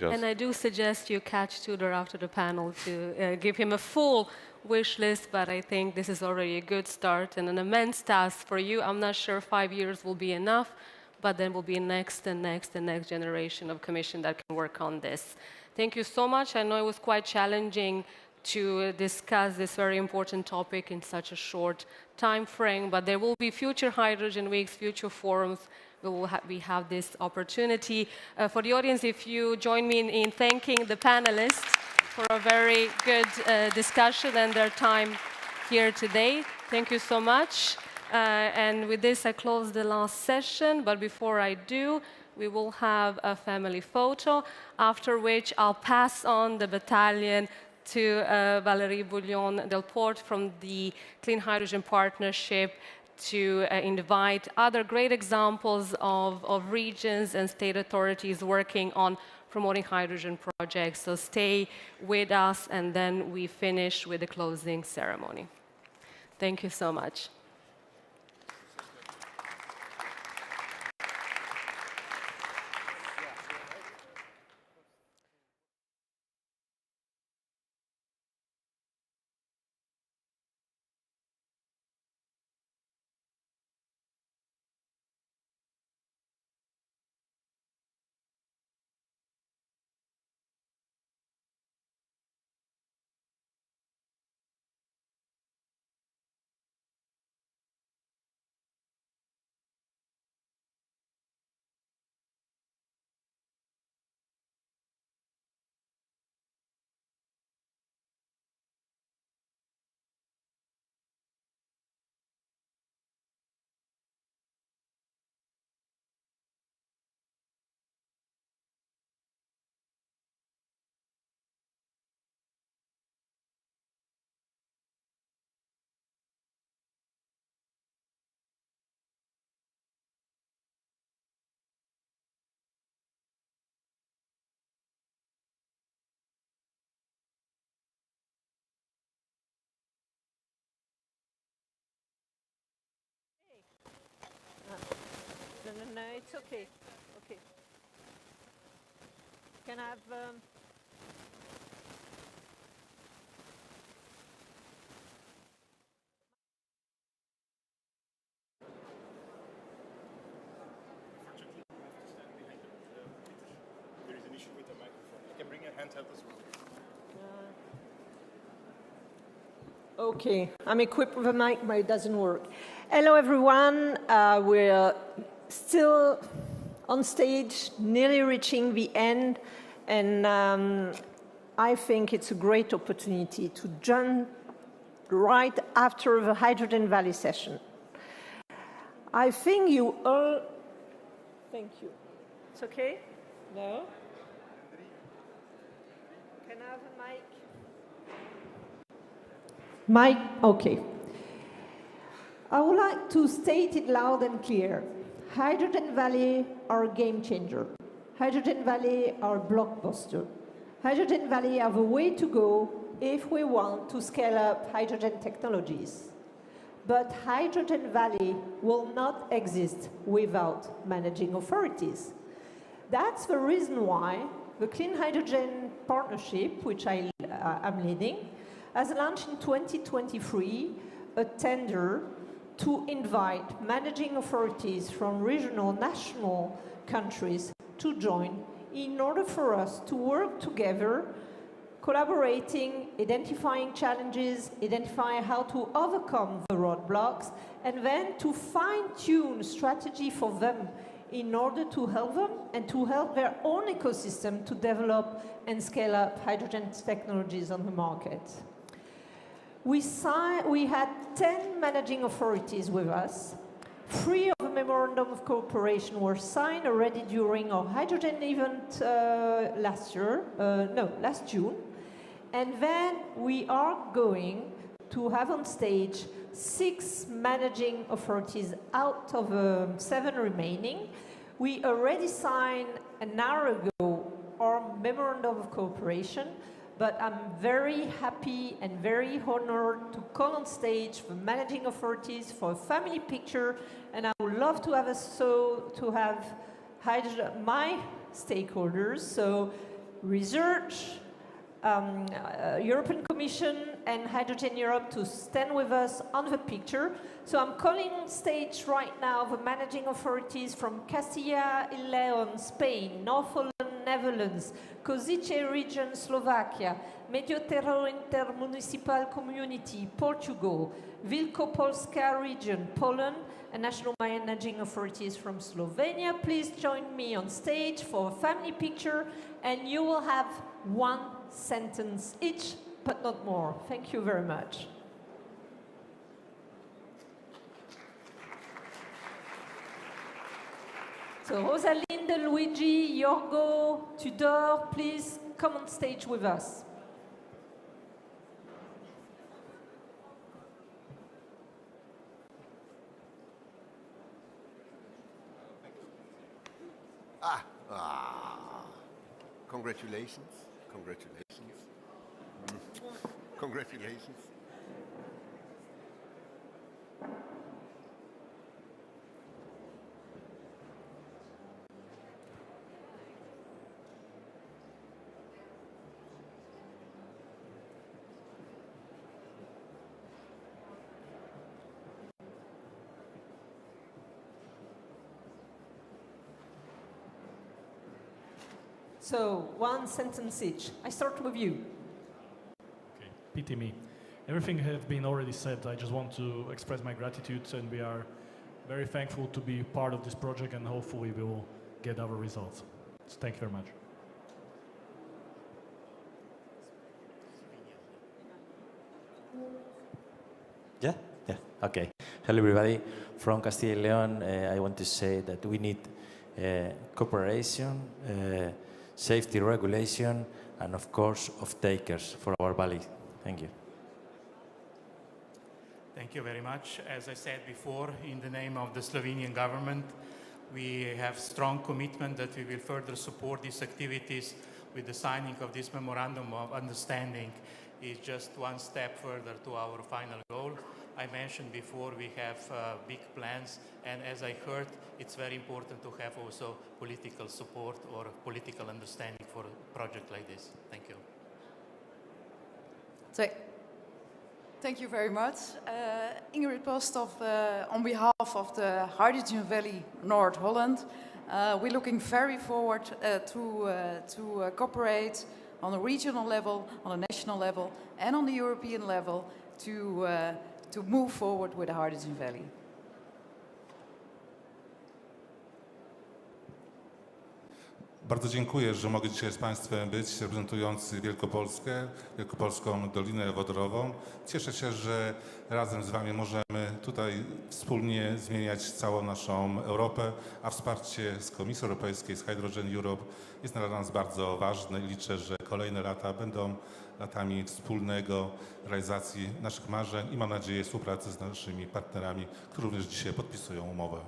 And I do suggest you catch Tudor after the panel to give him a full wish list, but I think this is already a good start and an immense task for you. I'm not sure 5 years will be enough, but then will be next and next and next generation of Commission that can work on this. Thank you so much. I know it was quite challenging to discuss this very important topic in such a short time frame, but there will be future hydrogen weeks, future forums. We have this opportunity. For the audience, if you join me in thanking the panelists for a very good discussion and their time here today. Thank you so much. And with this, I close the last session. But before I do, we will have a family photo, after which I'll pass on the baton to Valérie Bouillon-Delporte from the Clean Hydrogen Partnership to invite other great examples of regions and state authorities working on promoting hydrogen projects. So stay with us, and then we finish with the closing ceremony. Thank you so much. No, it's okay. Okay. Can I have... There is an issue with the microphone. I can bring a handheld as well. Okay, I'm equipped with a mic, but it doesn't work. Hello, everyone. We're still on stage, nearly reaching the end, and I think it's a great opportunity to jump right after the Hydrogen Valley session. I think you all... Thank you. It's okay? No? Can I have a mic? Mike, okay. I would like to state it loud and clear. Hydrogen Valley are a game changer. Hydrogen Valley are a blockbuster. Hydrogen Valley are the way to go if we want to scale up hydrogen technologies. But Hydrogen Valley will not exist without managing authorities. That's the reason why the Clean Hydrogen Partnership, which I am leading, has launched in 2023 a tender to invite managing authorities from regional, national countries to join in order for us to work together, collaborating, identifying challenges, identifying how to overcome the roadblocks, and then to fine-tune strategy for them in order to help them and to help their own ecosystem to develop and scale up hydrogen technologies on the market. We had 10 managing authorities with us. 3 of the memorandum of cooperation were signed already during our hydrogen event last June. And then we are going to have on stage 6 managing authorities out of 7 remaining. We already signed an hour ago our memorandum of cooperation, but I'm very happy and very honored to call on stage the managing authorities for a family picture, and I would love to have my stakeholders, so research, European Commission and Hydrogen Europe to stand with us on the picture. So I'm calling on stage right now the managing authorities from Castilla y León, Spain, Northern Netherlands, Košice region, Slovakia, Medioterror Intermunicipal Community, Portugal, Wielkopolska region, Poland, and national managing authorities from Slovenia. Please join me on stage for a family picture, and you will have 1 sentence each, but not more. Thank you very much. So Rosalinde, Luigi, Jorgo, Tudor, please come on stage with us. Congratulations. Congratulations. Congratulations. So, 1 sentence each. I start with you. Okay, pity me. Everything has been already said. I just want to express my gratitude, and we are very thankful to be part of this project, and hopefully we will get our results. So thank you very much. Yeah? Yeah, okay. Hello everybody. From Castilla y León, I want to say that we need cooperation, safety regulation, and of course, off-takers for our valley. Thank you. Thank you very much. As I said before, in the name of the Slovenian government, we have strong commitment that we will further support these activities with the signing of this memorandum of understanding is just 1 step further to our final goal. I mentioned before, we have big plans, and as I heard, it's very important to have also political support or political understanding for a project like this. Thank you. Thank you very much. Ingrid Postov, on behalf of the Hydrogen Valley North Holland, we're looking very forward to cooperate on a regional level, on a national level, and on the European level to move forward with the Hydrogen Valley. Bardzo dziękuję, że mogę dzisiaj z Państwem być, reprezentujący Wielkopolskę, Wielkopolską Dolinę Wodorową. Cieszę się, że razem z Wami możemy tutaj wspólnie zmieniać całą naszą Europę, a wsparcie z Komisji Europejskiej, z Hydrogen Europe jest dla nas bardzo ważne i liczę, że kolejne lata będą latami wspólnego realizacji naszych marzeń i mam nadzieję współpracy z naszymi partnerami, którzy również dzisiaj podpisują umowę.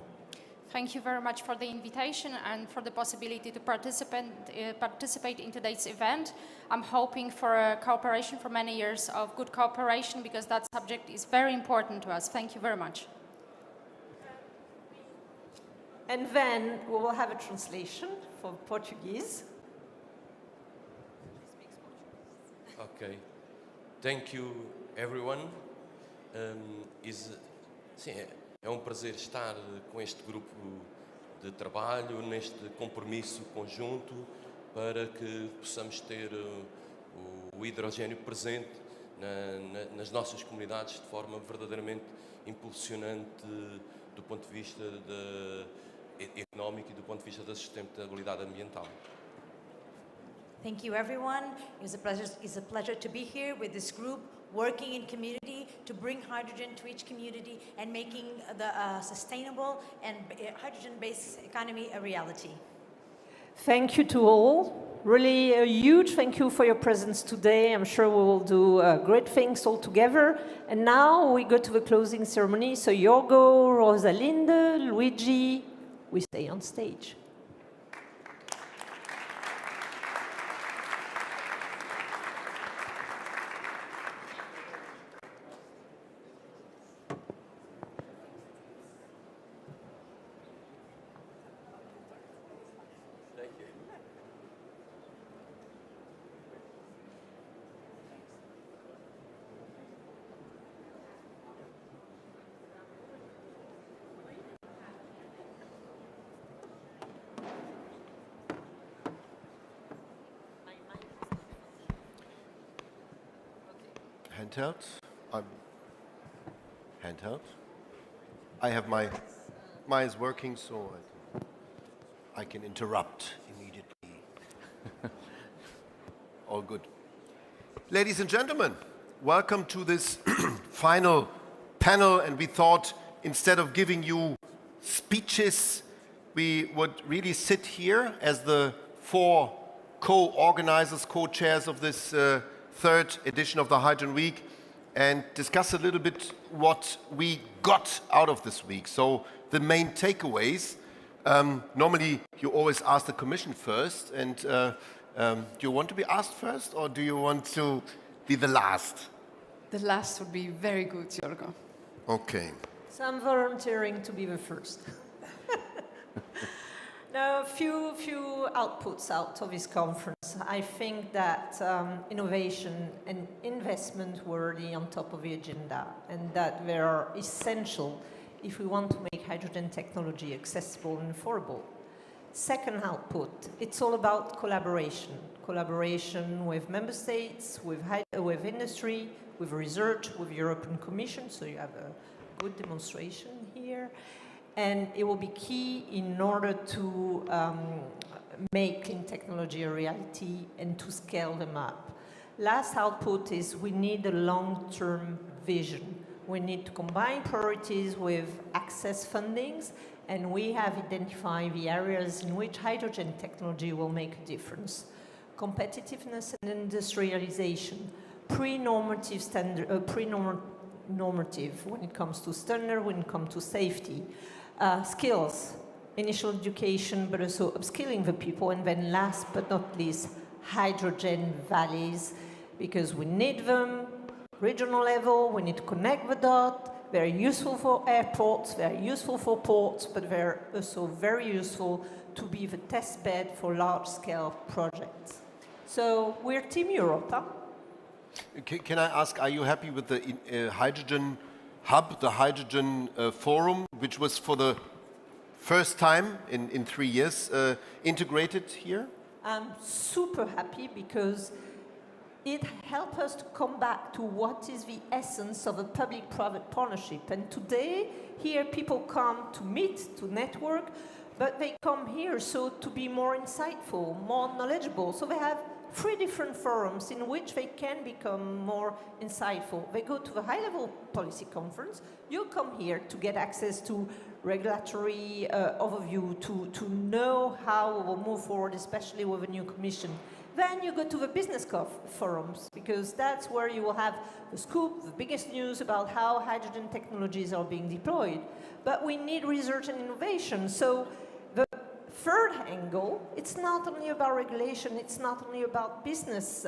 Thank you very much for the invitation and for the possibility to participate in today's event. I'm hoping for a cooperation for many years of good cooperation because that subject is very important to us. Thank you very much. And then we will have a translation for Portuguese. Okay. Thank you, everyone. É prazer estar com este grupo de trabalho, neste compromisso conjunto, para que possamos ter o hidrogênio presente nas nossas comunidades de forma verdadeiramente impulsionante do ponto de vista económico e do ponto de vista da sustentabilidade ambiental. Thank you, everyone. It's a pleasure to be here with this group, working in community to bring hydrogen to each community and making the sustainable and hydrogen-based economy a reality. Thank you to all. Really a huge thank you for your presence today. I'm sure we will do great things all together. And now we go to the closing ceremony. So Jorgo, Rosalinde, Luigi, we stay on stage. Handheld. Handheld. I have mine is working, so I can interrupt immediately. All good. Ladies and gentlemen, welcome to this final panel. And we thought instead of giving you speeches, we would really sit here as the 4 co-organizers, co-chairs of this third edition of the Hydrogen Week and discuss a little bit what we got out of this week. So the main takeaways. Normally you always ask the Commission first, and do you want to be asked first or do you want to be the last? The last would be very good, Jorgo. Okay. So I'm volunteering to be the first. Now, a few outputs out of this conference. I think that innovation and investment were really on top of the agenda, and that they are essential if we want to make hydrogen technology accessible and affordable. Second output, it's all about collaboration. Collaboration with member states, with industry, with research, with the European Commission, so you have a good demonstration here. And it will be key in order to make clean technology a reality and to scale them up. Last output is we need a long-term vision. We need to combine priorities with access fundings, and we have identified the areas in which hydrogen technology will make a difference. Competitiveness and industrialization, pre-normative when it comes to standard, when it comes to safety. Skills, initial education, but also upskilling the people, and then last but not least, hydrogen valleys, because we need them, regional level, we need to connect the dot, very useful for airports, very useful for ports, but they're also very useful to be the test bed for large-scale projects. So we're Team Europe, huh? Can I ask, are you happy with the hydrogen hub, the hydrogen forum, which was for the first time in 3 years integrated here? I'm super happy because it helped us to come back to what is the essence of a public-private partnership. And today, here people come to meet, to network, but they come here so to be more insightful, more knowledgeable. So they have 3 different forums in which they can become more insightful. They go to the high-level policy conference. You come here to get access to regulatory overview, to know how we will move forward, especially with a new commission. Then you go to the business forums, because that's where you will have the scoop, the biggest news about how hydrogen technologies are being deployed. But we need research and innovation. So the third angle, it's not only about regulation, it's not only about business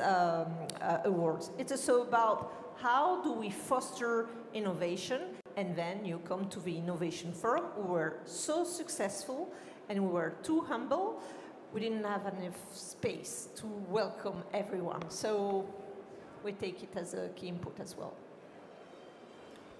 awards, it's also about how do we foster innovation. And then you come to the Innovation Forum. We were so successful and we were too humble. We didn't have enough space to welcome everyone. So we take it as a key input as well.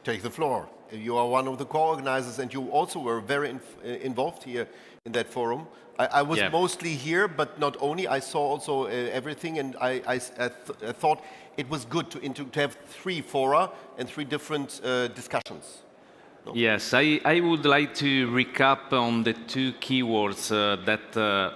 Take the floor. You are one of the co-organizers and you also were very involved here in that forum. I was mostly here, but not only. I saw also everything, and I thought it was good to have 3 fora and 3 different discussions. No? Yes, I would like to recap on the 2 keywords that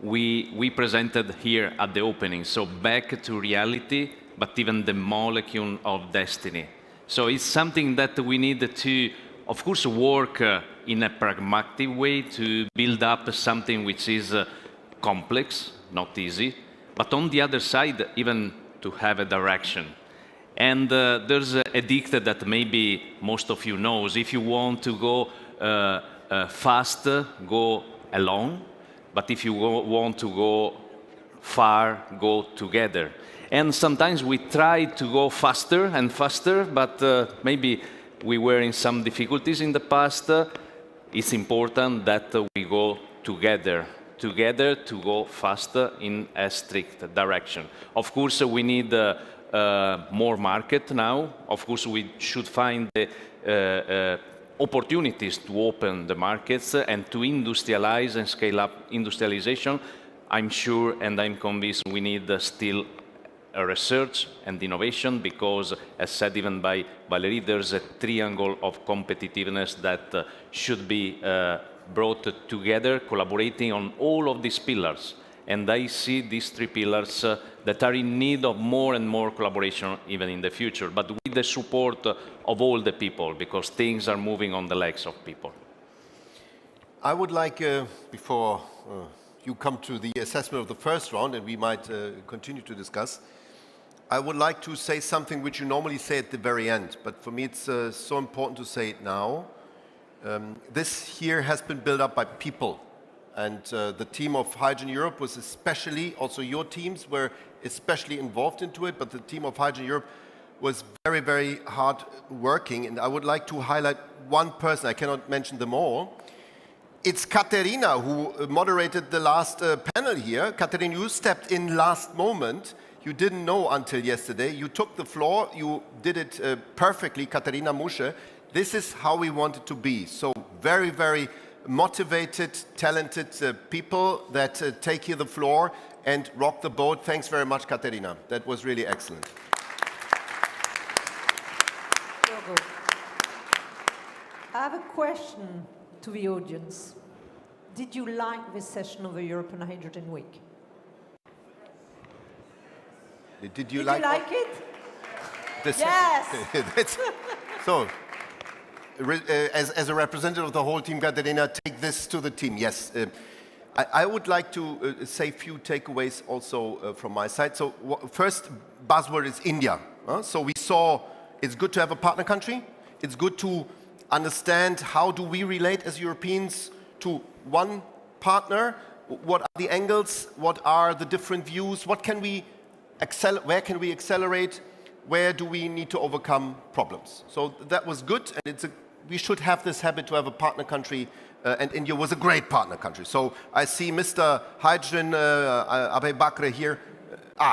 we presented here at the opening. So back to reality, but even the molecule of destiny. So it's something that we need to, of course, work in a pragmatic way to build up something which is complex, not easy, but on the other side, even to have a direction. And there's a dictum that maybe most of you knows. If you want to go fast, go alone. But if you want to go far, go together. And sometimes we try to go faster and faster, but maybe we were in some difficulties in the past. It's important that we go together to go faster in a strict direction. Of course, we need more market now. Of course, we should find the opportunities to open the markets and to industrialize and scale up industrialization. I'm sure and I'm convinced we need still research and innovation because, as said even by Valérie, there's a triangle of competitiveness that should be brought together, collaborating on all of these pillars. And I see these 3 pillars that are in need of more and more collaboration even in the future, but with the support of all the people, because things are moving on the legs of people. I would like, before you come to the assessment of the first round, and we might continue to discuss, I would like to say something which you normally say at the very end, but for me it's so important to say it now. This here has been built up by people. And the team of Hydrogen Europe was especially, also your teams were especially involved into it, but the team of Hydrogen Europe was very, very hard working. And I would like to highlight one person, I cannot mention them all. It's Katerina who moderated the last panel here. Katerina, you stepped in last moment. You didn't know until yesterday. You took the floor, you did it perfectly, Katerina Musche. This is how we want it to be. So very, very motivated, talented people that take here the floor and rock the boat. Thanks very much, Katerina. That was really excellent. I have a question to the audience. Did you like this session of the European Hydrogen Week? Did you like it? Yes! So, as a representative of the whole team, Katerina, take this to the team. Yes. I would like to say a few takeaways also from my side. So first buzzword is India. So we saw it's good to have a partner country. It's good to understand how do we relate as Europeans to one partner. What are the angles? What are the different views? What can we where can we accelerate? where do we need to overcome problems. So that was good, and we should have this habit to have a partner country, and India was a great partner country. So I see Mr. Hydrogen Abe Bakre here.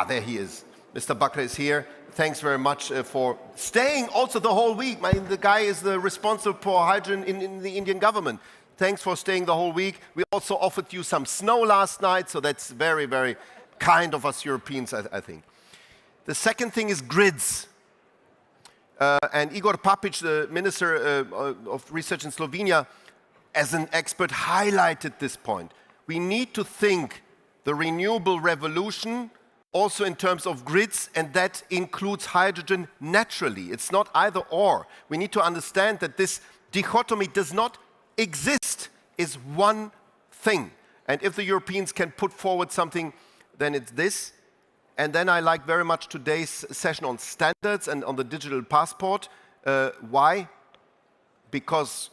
There he is. Mr. Bakre is here. Thanks very much for staying also the whole week. The guy is the responsible for hydrogen in the Indian government. Thanks for staying the whole week. We also offered you some snow last night, so that's very, very kind of us Europeans, I think. The second thing is grids. And Igor Papič, the Minister of Research in Slovenia, as an expert, highlighted this point. We need to think the renewable revolution also in terms of grids, and that includes hydrogen naturally. It's not either or. We need to understand that this dichotomy does not exist, is one thing. And if the Europeans can put forward something, then it's this. And then I like very much today's session on standards and on the digital passport. Why? Because,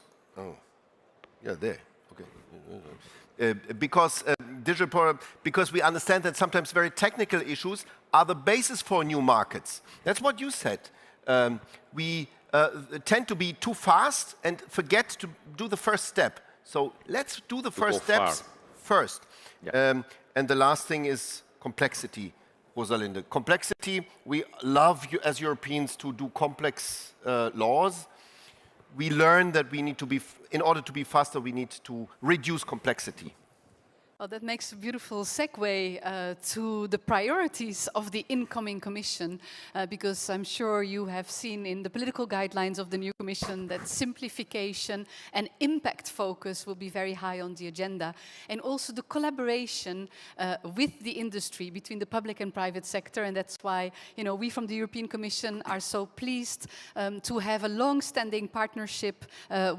there, okay. Because we understand that sometimes very technical issues are the basis for new markets. That's what you said. We tend to be too fast and forget to do the first step. So let's do the first steps first. Yeah. And the last thing is complexity, Rosalinde. Complexity, we love you as Europeans to do complex laws. We learn that we need to be, in order to be faster, we need to reduce complexity. Well, that makes a beautiful segue to the priorities of the incoming Commission, because I'm sure you have seen in the political guidelines of the new Commission that simplification and impact focus will be very high on the agenda, and also the collaboration with the industry between the public and private sector, and that's why we from the European Commission are so pleased to have a long-standing partnership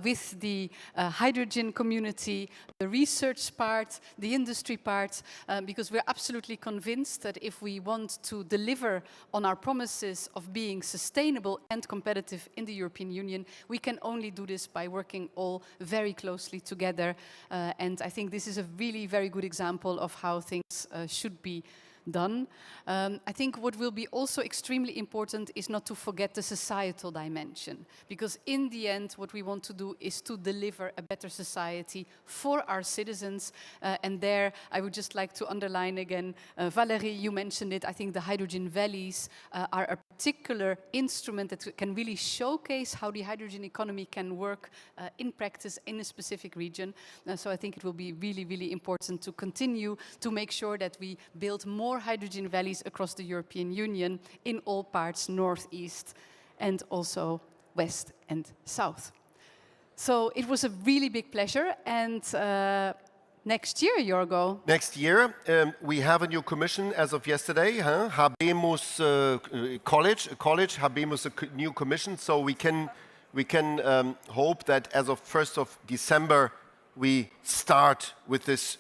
with the hydrogen community, the research part, the industry part, because we're absolutely convinced that if we want to deliver on our promises of being sustainable and competitive in the European Union, we can only do this by working all very closely together. And I think this is a really very good example of how things should be done. I think what will be also extremely important is not to forget the societal dimension, because in the end what we want to do is to deliver a better society for our citizens, and there I would just like to underline again, Valerie, you mentioned it, I think the hydrogen valleys are a particular instrument that can really showcase how the hydrogen economy can work in practice in a specific region. So I think it will be really, really important to continue to make sure that we build more hydrogen valleys across the European Union in all parts, north, east, and also west and south. So it was a really big pleasure, and next year, Jorgo. Next year, we have a new commission as of yesterday, Habemus College, Habemus a new commission, so we can hope that as of 1st of December, we start with this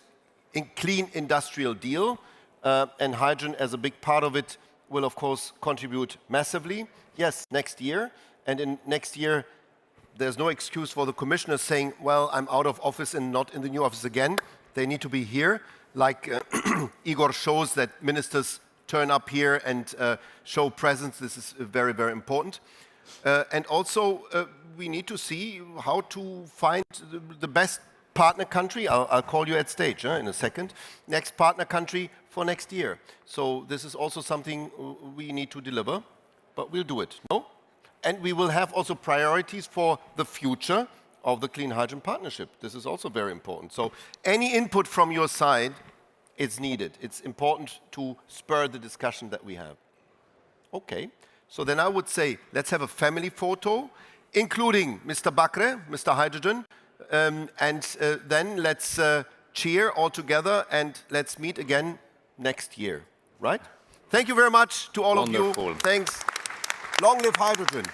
clean industrial deal. And hydrogen, as a big part of it, will of course contribute massively. Yes, next year. And in next year, there's no excuse for the commissioners saying, well, I'm out of office and not in the new office again. They need to be here. Like Igor shows that ministers turn up here and show presence. This is very, very important. And also, we need to see how to find the best partner country. I'll call you at stage in a second. Next partner country for next year. So this is also something we need to deliver, but we'll do it, no? And we will have also priorities for the future of the Clean Hydrogen Partnership. This is also very important. So any input from your side is needed. It's important to spur the discussion that we have. Okay, so then I would say, let's have a family photo, including Mr. Bakre, Mr. Hydrogen, and then let's cheer all together and let's meet again next year, right? Thank you very much to all of you. Thanks. Long live hydrogen.